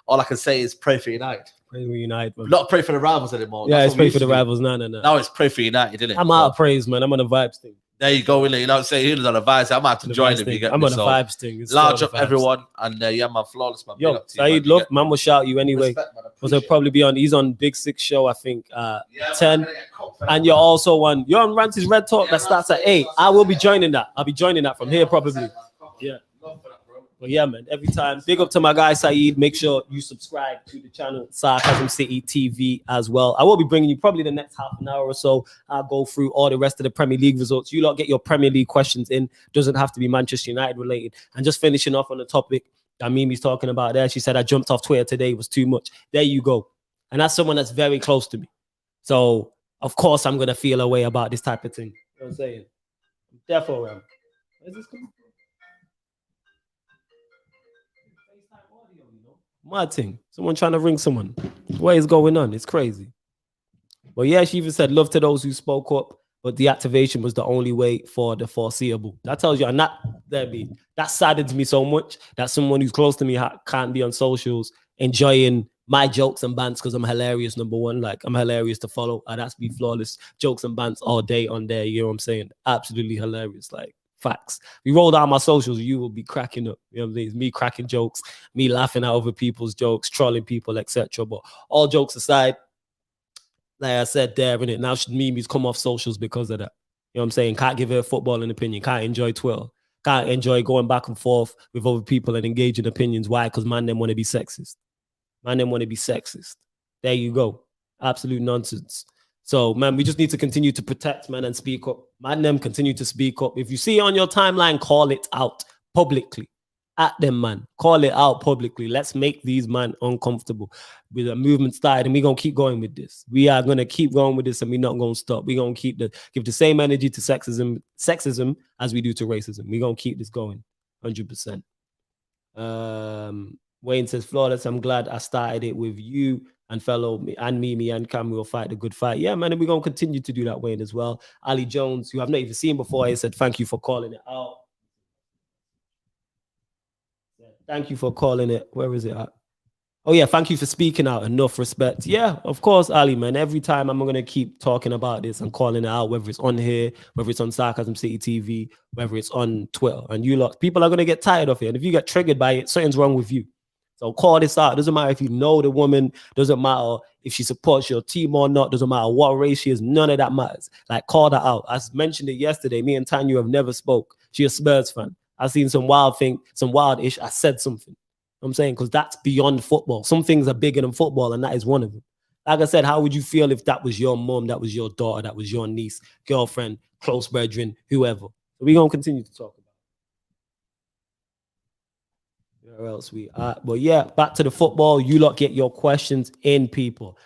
all I can say is pray for United. Pray for United, man. Not pray for the rivals anymore. Yeah, it's pray for the rivals. No. Now it's pray for United, isn't it? I'm out of praise, man. I'm on a vibes thing. There you go, Willie. You know what I'm saying? He's on a vibes. I might have to join him. I'm on a vibes thing. Large up everyone. And yeah, man, Flawless, man. Yo, Saeed, love, man will shout you anyway. Because he'll probably be on, he's on Big Six show, I think, 10. And you're also you're on Rancy's Red Talk that starts at 8. I will be joining that. I'll be joining that from here probably. Yeah. But yeah, man, every time. Big up to my guy, Saeed. Make sure you subscribe to the channel, Sarcasm City TV as well. I will be bringing you probably the next half an hour or so. I'll go through all the rest of the Premier League results. You lot get your Premier League questions in. Doesn't have to be Manchester United related. And just finishing off on the topic that Mimi's talking about there. She said, I jumped off Twitter today. It was too much. There you go. And that's someone that's very close to me. So, of course, I'm going to feel a way about this type of thing. You know what I'm saying? Therefore, where's this coming from? Mad thing. Someone trying to ring someone. What is going on? It's crazy. But yeah, she even said, love to those who spoke up, but the activation was the only way for the foreseeable. That tells you, and that saddens me so much that someone who's close to me can't be on socials enjoying my jokes and bants because I'm hilarious, number one. Like, I'm hilarious to follow. I'd have to be flawless. Jokes and bants all day on there. You know what I'm saying? Absolutely hilarious. Like, facts. We roll down my socials, you will be cracking up. You know what I'm saying? It's me cracking jokes, me laughing at other people's jokes, trolling people, etc. But all jokes aside, like I said there, innit? Now memes come off socials because of that. You know what I'm saying? Can't give her a footballing opinion. Can't enjoy Twitter. Can't enjoy going back and forth with other people and engaging opinions. Why? Because man, them want to be sexist. Man, them want to be sexist. There you go. Absolute nonsense. So, man, we just need to continue to protect, man, and speak up. Man, them continue to speak up. If you see it on your timeline, call it out publicly. At them, man. Call it out publicly. Let's make these man uncomfortable. With a movement started, and we're going to keep going with this. We are going to keep going with this, and we're not going to stop. We're going to give the same energy to sexism as we do to racism. We're going to keep this going 100%. Wayne says, flawless, I'm glad I started it with you and fellow and Mimi and Cam will fight the good fight. Yeah, man, and we're going to continue to do that, Wayne, as well. Ali Jones, who I've not even seen before, he said, thank you for calling it out. Thank you for calling it. Where is it at? Oh, yeah. Thank you for speaking out. Enough respect. Yeah, of course, Ali, man. Every time I'm going to keep talking about this and calling it out, whether it's on here, whether it's on Sarcasm City TV, whether it's on Twitter. And you lot, people are going to get tired of it. And if you get triggered by it, something's wrong with you. So call this out. Doesn't matter if you know the woman. Doesn't matter if she supports your team or not. Doesn't matter what race she is. None of that matters. Like, call that out. I mentioned it yesterday. Me and Tanya have never spoke. She's a Spurs fan. I've seen some wild thing, some wild-ish. I said something. I'm saying, because that's beyond football. Some things are bigger than football, and that is one of them. Like I said, how would you feel if that was your mom, that was your daughter, that was your niece, girlfriend, close brethren, whoever? We're going to continue to talk about it. Where else we are? But yeah, back to the football. You lot get your questions in, people.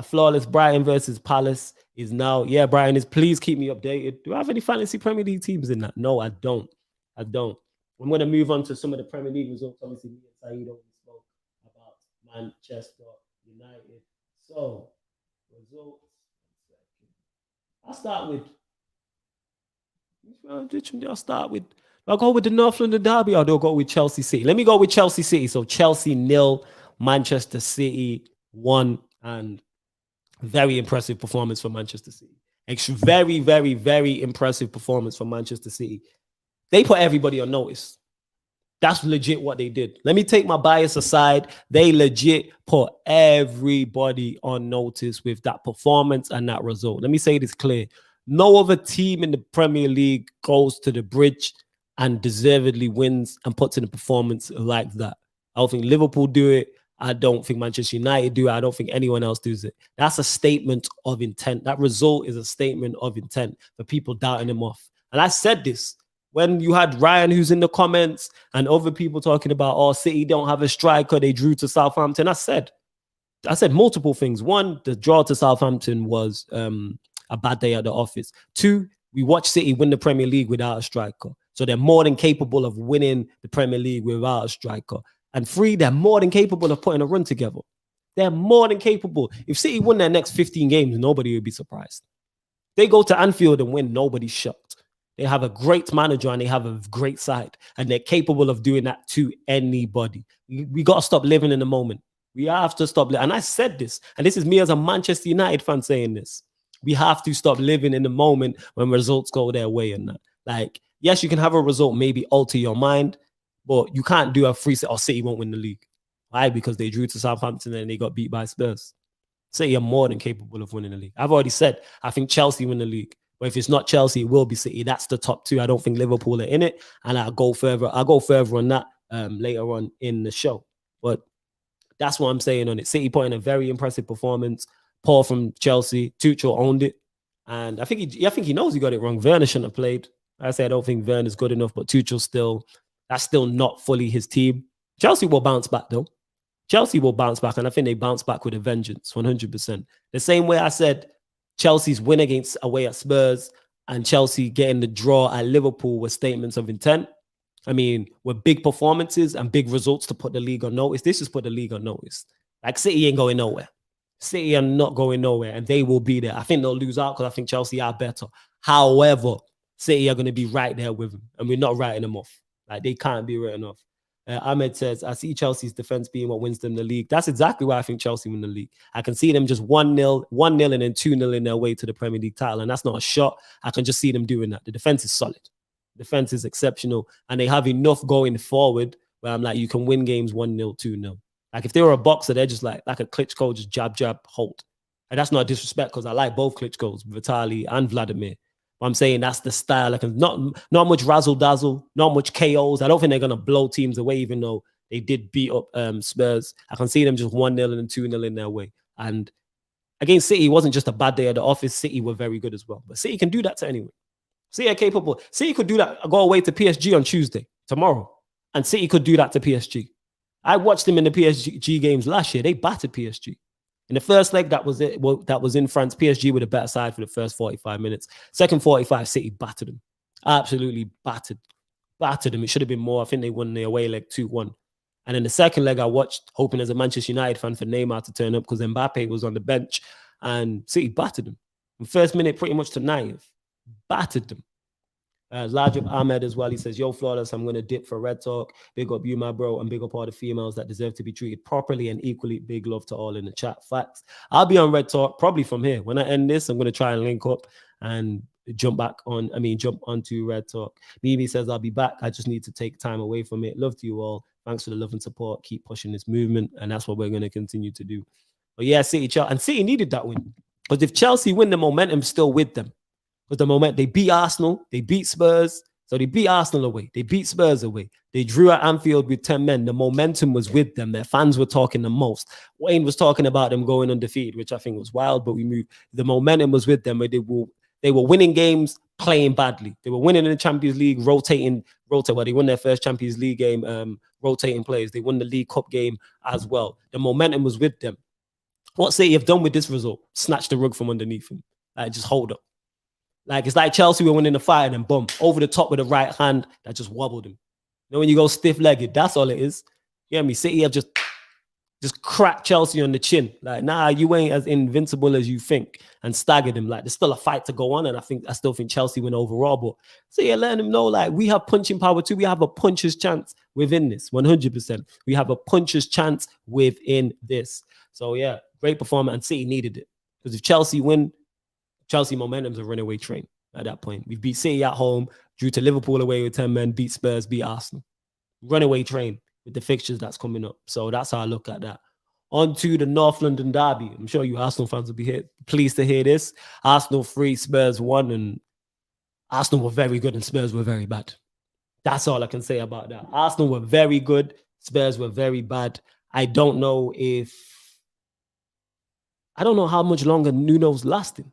Flawless Brighton versus Palace is now. Yeah, Brighton is. Please keep me updated. Do I have any fantasy Premier League teams in that? No, I don't. I'm going to move on to some of the Premier League results. Obviously, me and Saeed already spoke about Manchester United. So, results. I'll start with. I'll go with the North London Derby, or do I go with Chelsea City? Let me go with Chelsea City. So, Chelsea 0, Manchester City 1, and very impressive performance for Manchester City. Very, very, very impressive performance for Manchester City. They put everybody on notice. That's legit what they did. Let me take my bias aside. They legit put everybody on notice with that performance and that result. Let me say this clear. No other team in the Premier League goes to the bridge and deservedly wins and puts in a performance like that. I don't think Liverpool do it. I don't think Manchester United do it. I don't think anyone else does it. That's a statement of intent. That result is a statement of intent for people doubting them off. And I said this. When you had Ryan, who's in the comments, and other people talking about, oh, City don't have a striker, they drew to Southampton. I said multiple things. One, the draw to Southampton was a bad day at the office. Two, we watched City win the Premier League without a striker. So they're more than capable of winning the Premier League without a striker. And three, they're more than capable of putting a run together. They're more than capable. If City win their next 15 games, nobody would be surprised. They go to Anfield and win, nobody's shocked. They have a great manager and they have a great side, and they're capable of doing that to anybody. We got to stop living in the moment. We have to stop. And I said this, and this is me as a Manchester United fan saying this. We have to stop living in the moment when results go their way and that. Like, yes, you can have a result maybe alter your mind, but you can't do a free set or City won't win the league. Why? Because they drew to Southampton and they got beat by Spurs. City are more than capable of winning the league. I've already said, I think Chelsea win the league. But if it's not Chelsea, it will be City. That's the top two. I don't think Liverpool are in it. And I'll go further on that later on in the show. But that's what I'm saying on it. City put in a very impressive performance. Paul from Chelsea. Tuchel owned it. And I think he knows he got it wrong. Werner shouldn't have played. I don't think Werner's good enough, but Tuchel that's still not fully his team. Chelsea will bounce back though. Chelsea will bounce back, and I think they bounce back with a vengeance, 100%. The same way I said Chelsea's win away at Spurs and Chelsea getting the draw at Liverpool were statements of intent. I mean, with big performances and big results to put the league on notice. This has put the league on notice. Like, City ain't going nowhere. City are not going nowhere, and they will be there. I think they'll lose out because I think Chelsea are better. However, City are going to be right there with them, and we're not writing them off. Like, they can't be written off. Ahmed says, I see Chelsea's defense being what wins them the league. That's exactly why I think Chelsea win the league. I can see them just 1-0, and then 2-0 in their way to the Premier League title, and that's not a shot. I can just see them doing that. The defense is solid. Defense is exceptional, and they have enough going forward where I'm like, you can win games 1-0, 2-0. Like, if they were a boxer, they're just like a Klitschko, just jab, hold. And that's not a disrespect because I like both Klitschkos, Vitaly and Vladimir. But I'm saying that's the style. Like, not much razzle-dazzle, not much KOs. I don't think they're going to blow teams away, even though they did beat up Spurs. I can see them just 1-0 and then 2-0 in their way. And against City, it wasn't just a bad day at the office. City were very good as well. But City can do that to anyone. City are capable. City could do that, go away to PSG on Tuesday, tomorrow. And City could do that to PSG. I watched them in the PSG games last year. They battered PSG. In the first leg, that was it. Well, that was in France. PSG with a better side for the first 45 minutes. Second 45, City battered them. Absolutely battered them. It should have been more. I think they won the away leg 2-1. And in the second leg, I watched, hoping as a Manchester United fan for Neymar to turn up because Mbappe was on the bench and City battered them. In first minute, pretty much to 9th. Battered them. Large up Ahmed as well. He says, yo, Flawless, I'm going to dip for Red Talk. Big up you, my bro, and big up all the females that deserve to be treated properly and equally. Big love to all in the chat. Facts. I'll be on Red Talk probably from here. When I end this, I'm going to try and link up and jump onto Red Talk. Mimi says, I'll be back. I just need to take time away from it. Love to you all. Thanks for the love and support. Keep pushing this movement. And that's what we're going to continue to do. But yeah, City needed that win. Because if Chelsea win, the momentum's still with them. Because the moment they beat Arsenal, they beat Spurs. So they beat Arsenal away. They beat Spurs away. They drew at Anfield with 10 men. The momentum was with them. Their fans were talking the most. Wayne was talking about them going undefeated, which I think was wild, but we moved. The momentum was with them. They were winning games, playing badly. They were winning in the Champions League, rotating. Well, they won their first Champions League game, rotating players. They won the League Cup game as well. The momentum was with them. What City have done with this result? Snatch the rug from underneath him. Like, just hold up. Like, it's like Chelsea were winning the fight and then boom, over the top with the right hand that just wobbled him. You know, when you go stiff-legged, that's all it is. You hear me? City have just cracked Chelsea on the chin. Like, nah, you ain't as invincible as you think, and staggered him. Like, there's still a fight to go on, and I still think Chelsea win overall. But so yeah, letting them know, like, we have punching power too. We have a puncher's chance within this, 100%. We have a puncher's chance within this. So yeah, great performance, and City needed it. Because if Chelsea win, Chelsea momentum's a runaway train at that point. We beat City at home, drew to Liverpool away with 10 men, beat Spurs, beat Arsenal. Runaway train with the fixtures that's coming up. So that's how I look at that. On to the North London derby. I'm sure you Arsenal fans will be pleased to hear this. Arsenal 3, Spurs 1, and Arsenal were very good and Spurs were very bad. That's all I can say about that. Arsenal were very good, Spurs were very bad. I don't know how much longer Nuno's lasting.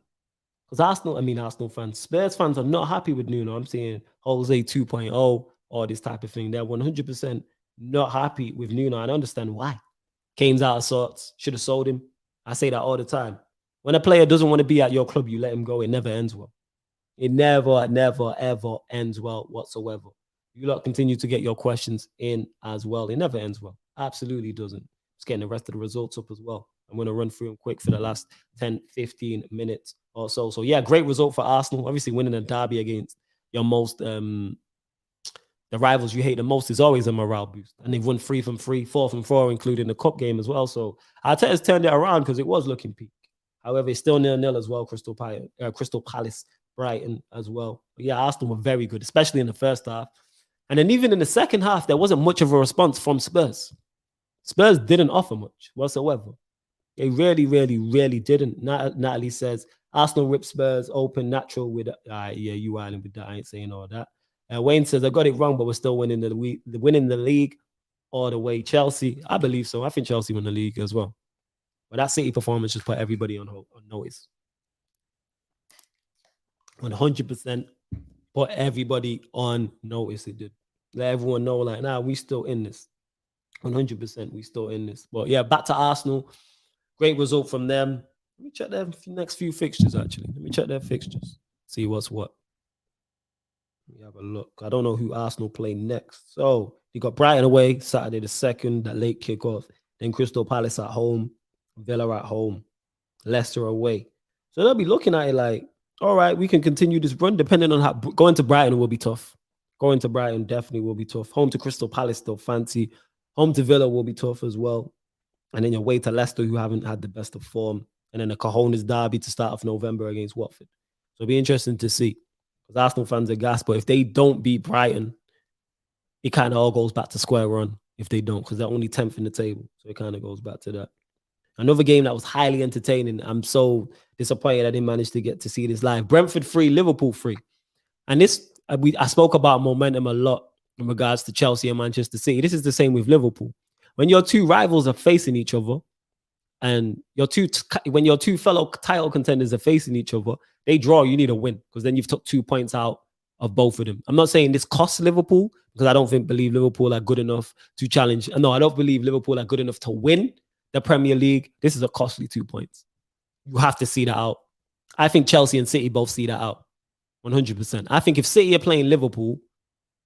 Because Arsenal fans, Spurs fans are not happy with Nuno. I'm seeing Jose 2.0, all this type of thing. They're 100% not happy with Nuno. I don't understand why. Kane's out of sorts. Should have sold him. I say that all the time. When a player doesn't want to be at your club, you let him go. It never ends well. It never, ever ends well whatsoever. You lot continue to get your questions in as well. It never ends well. Absolutely doesn't. Just getting the rest of the results up as well. I'm going to run through them quick for the last 10, 15 minutes or so. So, yeah, great result for Arsenal. Obviously, winning a derby against your most, the rivals you hate the most is always a morale boost. And they've won 3 from 3, 4 from 4, including the cup game as well. So, Arteta's turned it around because it was looking peak. However, it's still 0-0 as well, Crystal Palace, Brighton as well. But, yeah, Arsenal were very good, especially in the first half. And then even in the second half, there wasn't much of a response from Spurs. Spurs didn't offer much whatsoever. They really didn't. Natalie says, Arsenal ripped Spurs open natural with, yeah, you island with that. I ain't saying all that. Wayne says, I got it wrong, but we're still winning the league all the way. Chelsea, I believe so. I think Chelsea won the league as well. But that City performance just put everybody on notice. 100% put everybody on notice. It did. Let everyone know, like, nah, we still in this. 100%. We still in this. But yeah, back to Arsenal. Great result from them. Let me check their next few fixtures, actually. Let me check their fixtures. See what's what. Let me have a look. I don't know who Arsenal play next. So you got Brighton away, Saturday the 2nd, that late kickoff. Then Crystal Palace at home, Villa at home, Leicester away. So they'll be looking at it like, all right, we can continue this run, depending on how going to Brighton will be tough. Going to Brighton definitely will be tough. Home to Crystal Palace, still fancy. Home to Villa will be tough as well. And then your way to Leicester, who haven't had the best of form. And then the Cojones derby to start of November against Watford. So it'll be interesting to see. Because Arsenal fans are gassed. But if they don't beat Brighton, it kind of all goes back to square one if they don't. Because they're only 10th in the table. So it kind of goes back to that. Another game that was highly entertaining. I'm so disappointed I didn't manage to get to see this live. Brentford 3, Liverpool 3. And this, I spoke about momentum a lot in regards to Chelsea and Manchester City. This is the same with Liverpool. When your two rivals are facing each other, and when your two fellow title contenders are facing each other, they draw, you need a win, because then you've took 2 points out of both of them. I'm not saying this costs Liverpool, because I don't believe Liverpool are good enough to challenge. No, I don't believe Liverpool are good enough to win the Premier League. This is a costly 2 points. You have to see that out. I think Chelsea and City both see that out. 100%. I think if City are playing Liverpool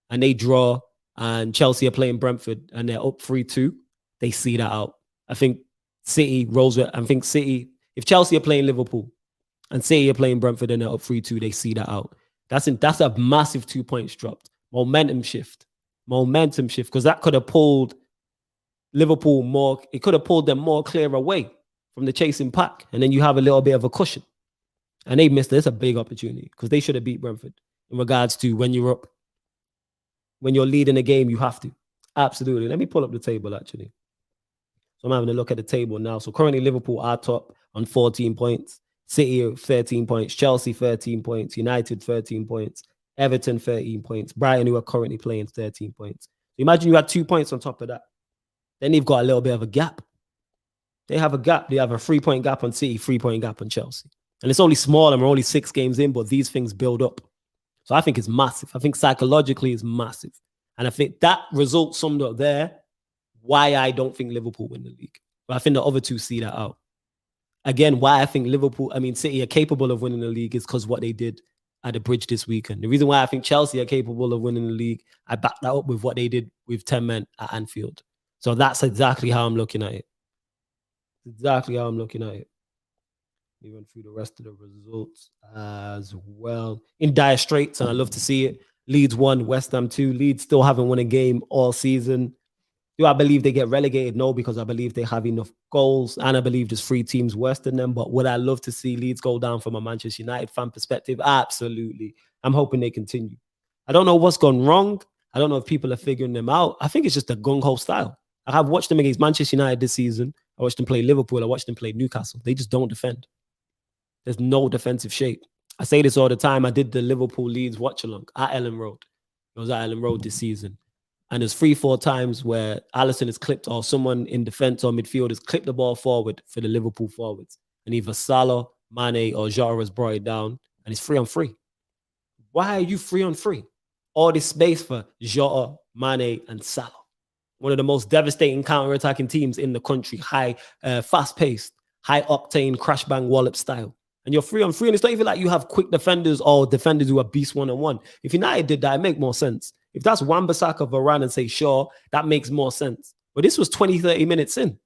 and they draw, and Chelsea are playing Brentford and they're up 3-2, they see that out. I think City rolls with, I think City, if Chelsea are playing Liverpool and City are playing Brentford and they're up 3-2, they see that out. That's a massive 2 points dropped. Momentum shift, because that could have pulled Liverpool more, it could have pulled them more clear away from the chasing pack. And then you have a little bit of a cushion. And they missed it. It's a big opportunity because they should have beat Brentford in regards to when you're up. When you're leading a game, you have to. Absolutely. Let me pull up the table, actually. So I'm having a look at the table now. So currently Liverpool are top on 14 points. City 13 points. Chelsea 13 points. United 13 points. Everton 13 points. Brighton, who are currently playing, 13 points. So imagine you had 2 points on top of that. Then they've got a little bit of a gap. They have a gap. They have a 3-point gap on City, 3-point gap on Chelsea. And it's only small and we're only 6 games in, but these things build up. So I think it's massive. I think psychologically it's massive. And I think that result summed up there why I don't think Liverpool win the league. But I think the other two see that out. Again, why I think City are capable of winning the league is because what they did at the Bridge this weekend. The reason why I think Chelsea are capable of winning the league, I back that up with what they did with 10 men at Anfield. So that's exactly how I'm looking at it. Exactly how I'm looking at it. We run through the rest of the results as well. In dire straits, and I love to see it. Leeds 1, West Ham 2. Leeds still haven't won a game all season. Do I believe they get relegated? No, because I believe they have enough goals, and I believe there's 3 teams worse than them. But would I love to see Leeds go down from a Manchester United fan perspective? Absolutely. I'm hoping they continue. I don't know what's gone wrong. I don't know if people are figuring them out. I think it's just a gung-ho style. I have watched them against Manchester United this season. I watched them play Liverpool. I watched them play Newcastle. They just don't defend. There's no defensive shape. I say this all the time. I did the Liverpool Leeds watch along at Ellen Road. It was at Ellen Road this season. And there's 3-4 times where Alisson is clipped or someone in defense or midfield has clipped the ball forward for the Liverpool forwards. And either Salah, Mane, or Jota has brought it down and it's 3-on-3. Why are you 3-on-3? All this space for Jota, Mane, and Salah. One of the most devastating counter-attacking teams in the country. High, fast-paced, high-octane, crash-bang, wallop style. And you're 3-on-3, and it's not even like you have quick defenders or defenders who are beast 1-on-1. If United did that, it make more sense. If that's Wan-Bissaka, Varane, and say Shaw, that makes more sense. But this was 20, 30 minutes in.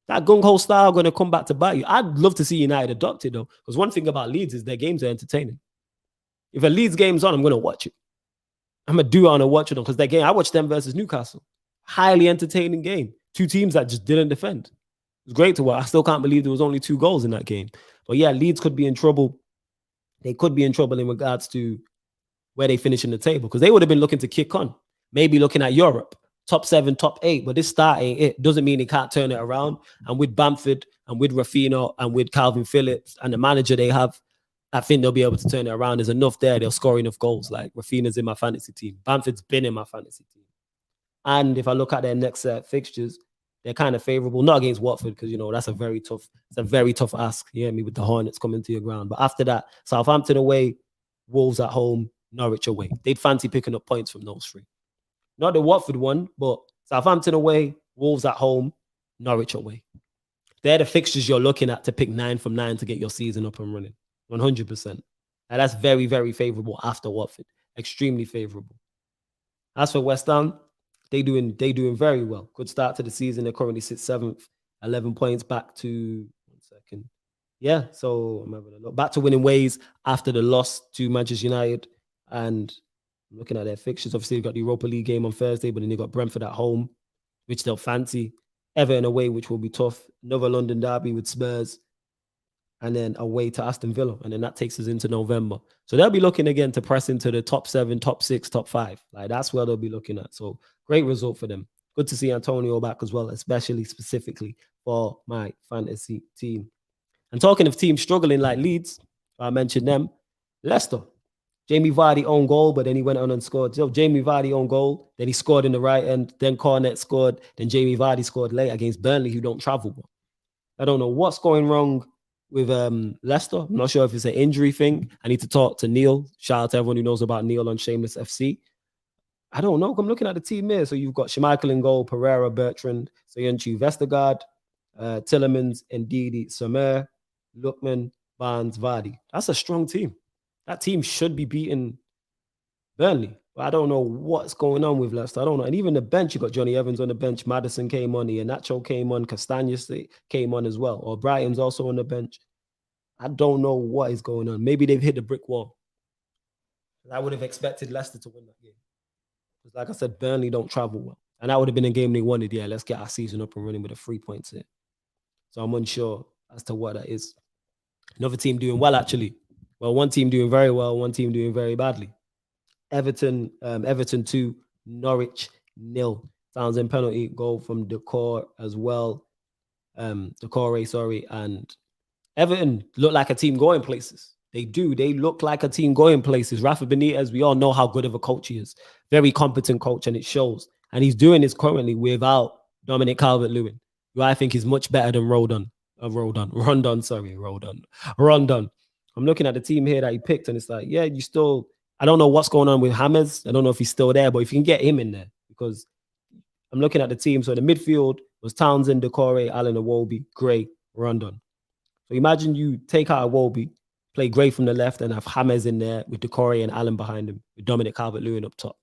That gung-ho style going to come back to bite you. I'd love to see United adopt it, though, because one thing about Leeds is their games are entertaining. If a Leeds game's on, I'm going to watch it. I'm going to do it on a watch it because their game, I watched them versus Newcastle. Highly entertaining game. 2 teams that just didn't defend. It was great to watch. I still can't believe there was only 2 goals in that game. But yeah, Leeds could be in trouble. They could be in trouble in regards to where they finish in the table because they would have been looking to kick on. Maybe looking at Europe, top 7, top 8. But this start ain't it. Doesn't mean they can't turn it around. And with Bamford and with Rafinha and with Calvin Phillips and the manager they have, I think they'll be able to turn it around. There's enough there. They'll score enough goals. Like Rafinha's in my fantasy team. Bamford's been in my fantasy team. And if I look at their next fixtures, they're kind of favorable. Not against Watford because, that's a very tough ask. You hear me? With the Hornets coming to your ground. But after that, Southampton away, Wolves at home, Norwich away. They'd fancy picking up points from those 3. Not the Watford one, but Southampton away, Wolves at home, Norwich away. They're the fixtures you're looking at to pick 9 from 9 to get your season up and running. 100%. And that's very, very favorable after Watford. Extremely favorable. As for West Ham, they doing very well. Good start to the season. They currently sit 7th, 11 points back to 1 second. Yeah, so I'm having a look. Back to winning ways after the loss to Manchester United. And I'm looking at their fixtures. Obviously, they've got the Europa League game on Thursday, but then they've got Brentford at home, which they'll fancy. Everton away, which will be tough. Another London derby with Spurs. And then away to Aston Villa. And then that takes us into November. So they'll be looking again to press into the top 7, top 6, top 5. Like, that's where they'll be looking at. So great result for them. Good to see Antonio back as well, especially specifically for my fantasy team. And talking of teams struggling like Leeds, I mentioned them. Leicester. Jamie Vardy own goal, but then he went on and scored. So Jamie Vardy own goal, then he scored in the right end, then Cornet scored, then Jamie Vardy scored late against Burnley, who don't travel well. I don't know what's going wrong with Leicester. I'm not sure if it's an injury thing. I need to talk to Neil. Shout out to everyone who knows about Neil on Shameless FC. I don't know. I'm looking at the team here. So you've got Schmeichel in goal, Pereira, Bertrand, Soyuncu, Vestergaard, Tillemans, Ndidi, Samer, Lookman, Barnes, Vardy. That's a strong team. That team should be beating Burnley. But I don't know what's going on with Leicester. I don't know. And even the bench, you got Johnny Evans on the bench. Madison came on. Iheanacho came on. Castaños came on as well. Or Brighton's also on the bench. I don't know what is going on. Maybe they've hit the brick wall. I would have expected Leicester to win that game. Because like I said, Burnley don't travel well. And that would have been a game they wanted. Yeah, let's get our season up and running with a 3 points here. So I'm unsure as to what that is. Another team doing well, actually. Well, one team doing very well, one team doing very badly. Everton 2, Norwich 0. Townsend penalty goal from Decore as well. Decore, sorry. And Everton look like a team going places. They do. They look like a team going places. Rafa Benitez, we all know how good of a coach he is. Very competent coach, and it shows. And he's doing this currently without Dominic Calvert-Lewin, who I think is much better than Rondon. I'm looking at the team here that he picked, and it's like, yeah, you still... I don't know what's going on with Hammers. I don't know if he's still there, but if you can get him in there, because I'm looking at the team. So the midfield was Townsend, Decore, Allen Iwobi, Gray, Rondon. So imagine you take out Iwobi, play Gray from the left, and have Hammers in there with Decore and Allen behind him, with Dominic Calvert-Lewin up top.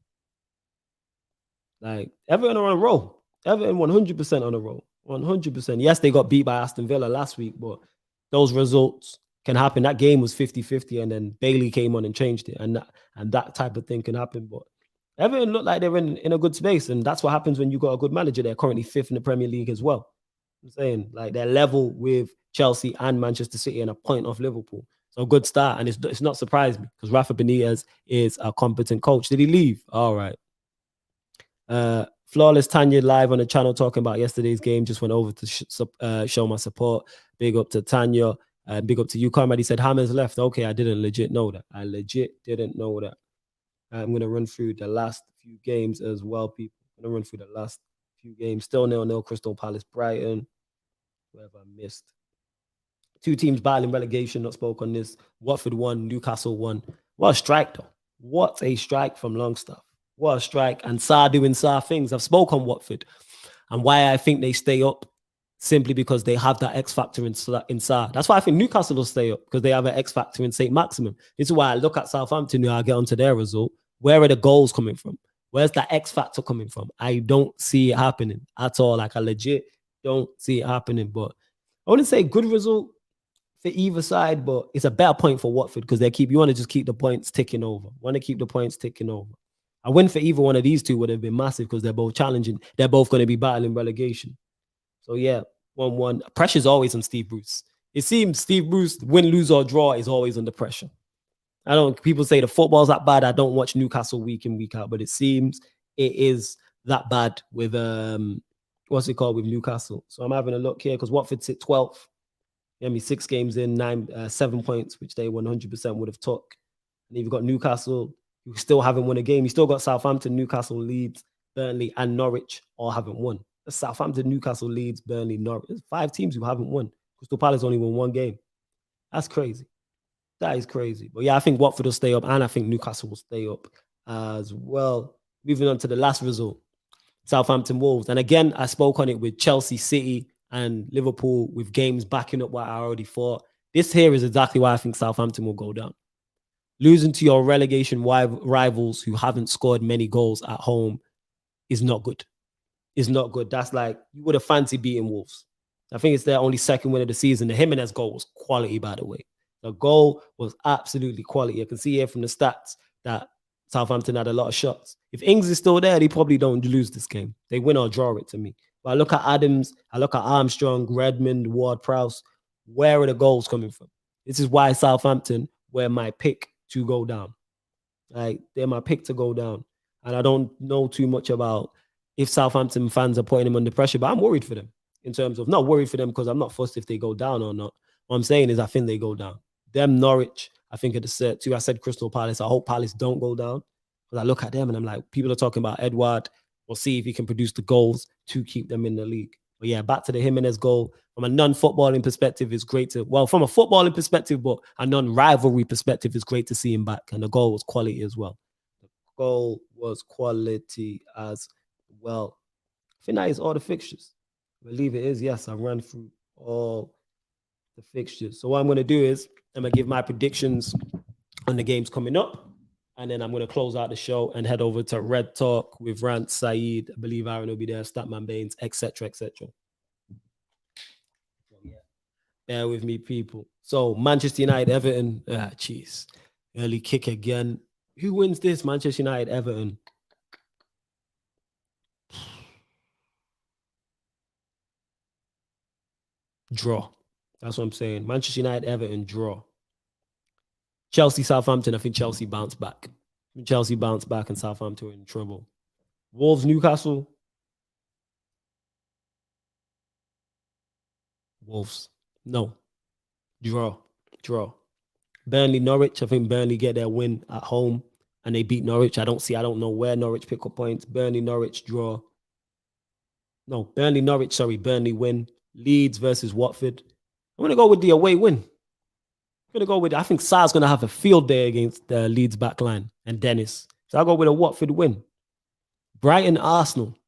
Like, Everton are on a roll. Everton 100% on a roll. 100%. Yes, they got beat by Aston Villa last week, but those results can happen. That game was 50-50, and then Bailey came on and changed it, and that type of thing can happen. But Everton look like they're in a good space, and that's what happens when you got a good manager. They're currently 5th in the Premier League as well. I'm saying, like, they're level with Chelsea and Manchester City and a point off Liverpool. So a good start, and it's not surprised me because Rafa Benitez is a competent coach. Did he leave? All right. Flawless Tanya live on the channel talking about yesterday's game. Just went over to show my support. Big up to Tanya. Big up to you, Carmad. He said Hammers left. Okay, I didn't legit know that. I legit didn't know that. I'm going to run through the last few games as well, people. I'm going to run through the last few games. Still 0-0, Crystal Palace, Brighton. Whoever I missed. 2 teams battling relegation, not spoke on this. Watford 1, Newcastle 1. What a strike, though. What a strike from Longstaff. What a strike. And Sarr doing Sarr things. I've spoke on Watford and why I think they stay up, simply because they have that X factor in Sarr. That's why I think Newcastle will stay up, because they have an X factor in St. Maximin. This is why I look at Southampton now. I get onto their result. Where are the goals coming from? Where's that X factor coming from? I don't see it happening at all. Like, I legit don't see it happening. But I wouldn't say good result for either side, but it's a better point for Watford because you want to just keep the points ticking over. A win for either one of these two would have been massive because they're both challenging. They're both going to be battling relegation. So yeah, 1-1. Pressure's always on Steve Bruce. It seems Steve Bruce, win, lose, or draw, is always under pressure. People say the football's that bad. I don't watch Newcastle week in, week out, but it seems it is that bad with with Newcastle. So I'm having a look here because Watford sit 12th. 6 games in, 7 points, which they 100% would have took. And you've got Newcastle, who still haven't won a game. You still got Southampton, Newcastle, Leeds, Burnley, and Norwich all haven't won. Southampton, Newcastle, Leeds, Burnley, Norwich. There's 5 teams who haven't won. Crystal Palace only won 1 game. That's crazy. That is crazy. But yeah, I think Watford will stay up, and I think Newcastle will stay up as well. Moving on to the last result. Southampton, Wolves. And again, I spoke on it with Chelsea, City, and Liverpool with games backing up what I already thought. This here is exactly why I think Southampton will go down. Losing to your relegation rivals who haven't scored many goals at home is not good. Is not good. That's like, you would have fancied beating Wolves. I think it's their only second win of the season. The Jimenez goal was quality, by the way. The goal was absolutely quality. I can see here from the stats that Southampton had a lot of shots. If Ings is still there, they probably don't lose this game. They win or draw it to me. But I look at Adams, I look at Armstrong, Redmond, Ward-Prowse. Where are the goals coming from? This is why Southampton were my pick to go down. Like, they're my pick to go down. And I don't know too much about if Southampton fans are putting them under pressure, but I'm worried for them in terms of, not worried for them because I'm not fussed if they go down or not. What I'm saying is I think they go down. Them, Norwich, I think at the set too. I said Crystal Palace. I hope Palace don't go down. Because I look at them and I'm like, people are talking about Edouard. We'll see if he can produce the goals to keep them in the league. But yeah, back to the Jimenez goal. From a non-footballing perspective, it's great to, well, from a footballing perspective, but a non-rivalry perspective, it's great to see him back. And the goal was quality as well. The goal was quality as well. I think that is all the fixtures. I believe it is. Yes, I ran through all the fixtures. So what I'm going to do is I'm going to give my predictions on the games coming up. And then I'm going to close out the show and head over to Red Talk with Rant, Saeed. I believe Aaron will be there, Statman Baines, etc., etc. So, yeah. Bear with me, people. So Manchester United, Everton. Jeez. Early kick again. Who wins this? Manchester United, Everton. Draw. That's what I'm saying. Manchester United, Everton, draw. Chelsea, Southampton. I think Chelsea bounce back. Chelsea bounce back and Southampton are in trouble. Wolves, Newcastle. Wolves. No. Draw. Burnley, Norwich. I think Burnley get their win at home and they beat Norwich. I don't know where Norwich pick up points. Burnley, Norwich, draw. No, Burnley, Norwich. Sorry, Burnley win. Leeds versus Watford. I'm going to go with the away win. I think Sar's going to have a field day against the Leeds backline and Dennis. So I'll go with a Watford win. Brighton, Arsenal.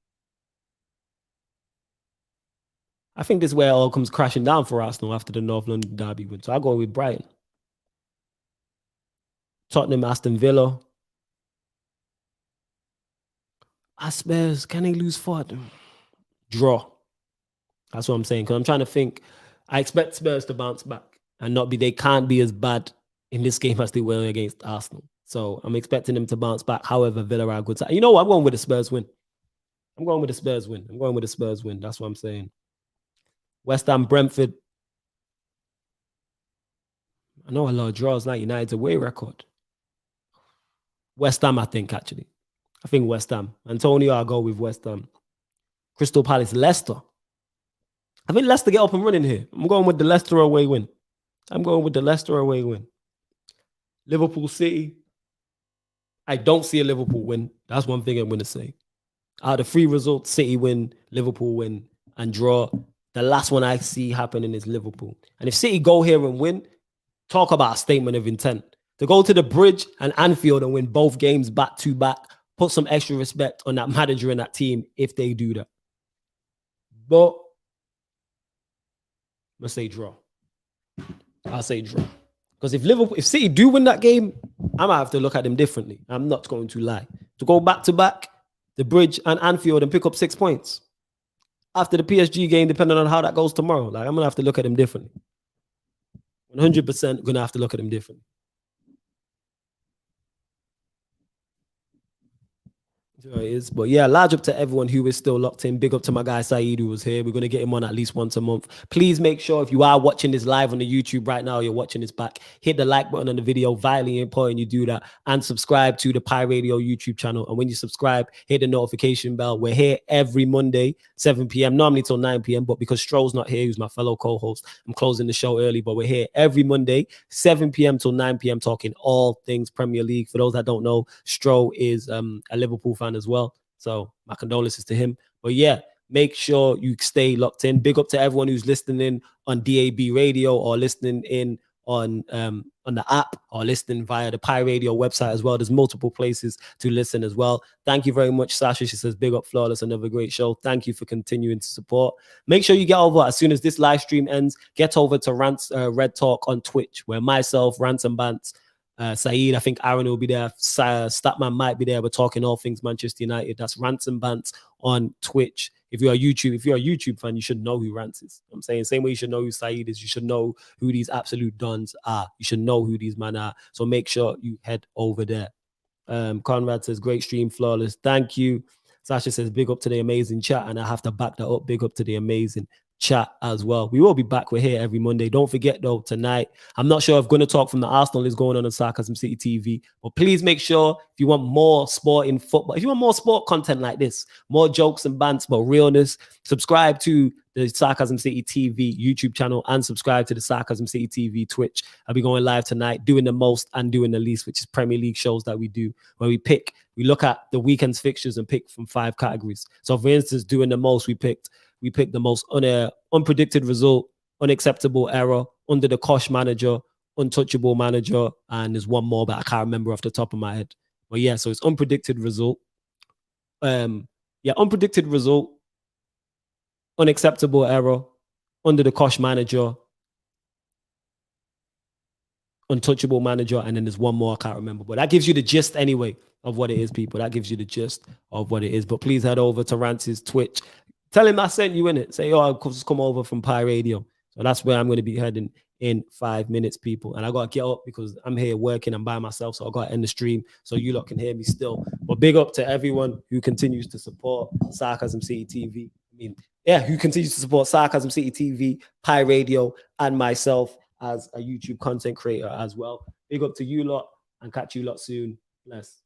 I think this is where it all comes crashing down for Arsenal after the North London derby win. So I'll go with Brighton. Tottenham, Aston Villa. Spurs, can they lose 4? Draw. That's what I'm saying. Because I'm trying to think. I expect Spurs to bounce back and not be, they can't be as bad in this game as they were against Arsenal. So I'm expecting them to bounce back. However, Villa are a good side. You know what? I'm going with the Spurs win. That's what I'm saying. West Ham, Brentford. I know a lot of draws, like United's away record. West Ham, I think, actually. I think West Ham. Antonio, I'll go with West Ham. Crystal Palace, Leicester. I think Leicester get up and running here. I'm going with the Leicester away win. Liverpool, City. I don't see a Liverpool win. That's one thing I'm going to say. Out of 3 results, City win, Liverpool win, and draw. The last one I see happening is Liverpool. And if City go here and win, talk about a statement of intent. To go to the Bridge and Anfield and win both games back to back, put some extra respect on that manager and that team if they do that. But I'll say draw. Because if City do win that game, I might have to look at them differently. I'm not going to lie. To go back to back, the Bridge and Anfield and pick up 6 points after the PSG game, depending on how that goes tomorrow, like I'm going to have to look at them differently. 100% going to have to look at them differently. It is. But yeah, large up to everyone who is still locked in. Big up to my guy Saeed who was here. We're going to get him on at least once a month. Please make sure if you are watching this live on the YouTube right now, you're watching this back, hit the like button on the video. Vitally important you do that. And subscribe to the Pi Radio YouTube channel. And when you subscribe, hit the notification bell. We're here every Monday, 7 p.m. Normally till 9 p.m. But because Stroll's not here, who's my fellow co-host, I'm closing the show early. But we're here every Monday, 7 p.m. till 9 p.m. talking all things Premier League. For those that don't know, Stroll is a Liverpool fan as well. So my condolences to him. But yeah, make sure you stay locked in. Big up to everyone who's listening in on DAB radio or listening in on the app or listening via the Pi Radio website as well. There's multiple places to listen as well. Thank you very much, Sasha. She says, big up Flawless, another great show. Thank you for continuing to support. Make sure you get over as soon as this live stream ends. Get over to Rants Red Talk on Twitch, where myself, Rants and Bants, Saeed, I think Aaron will be there. Statman might be there. We're talking all things Manchester United. That's Rants and Bants on Twitch. If you're a YouTube fan, you should know who Rants is. I'm saying same way you should know who Saeed is. You should know who these absolute dons are. You should know who these men are. So make sure you head over there. Conrad says, great stream, Flawless. Thank you. Sasha says, big up to the amazing chat. And I have to back that up. Big up to the amazing chat as well. We will be back. We're here every Monday. Don't forget though, tonight, I'm not sure if Gonna Talk from the Arsenal is going on Sarcasm City TV, but please make sure if you want more sport in football, if you want more sport content like this, more jokes and bants but realness, subscribe to the Sarcasm City TV YouTube channel and subscribe to the Sarcasm City TV Twitch. I'll be going live tonight, doing the most and doing the least, which is Premier League shows that we do, where we look at the weekend's fixtures and pick from 5 categories. So for instance, doing the most, we picked the most unpredicted result, unacceptable error, under the Kosh manager, untouchable manager, and there's one more, but I can't remember off the top of my head. But yeah, so it's unpredicted result. Unpredicted result, unacceptable error, under the Kosh manager, untouchable manager, and then there's one more I can't remember. But that gives you the gist anyway of what it is, people. That gives you the gist of what it is. But please head over to Rance's Twitch. Tell him I sent you in it. Say, oh, I'll just come over from Pi Radio. So that's where I'm going to be heading in 5 minutes, people. And I got to get up because I'm here working. I'm by myself, so I got to end the stream so you lot can hear me still. But big up to everyone who continues to support Sarcasm City TV. Who continues to support Sarcasm City TV, Pi Radio, and myself as a YouTube content creator as well. Big up to you lot and catch you lot soon. Bless.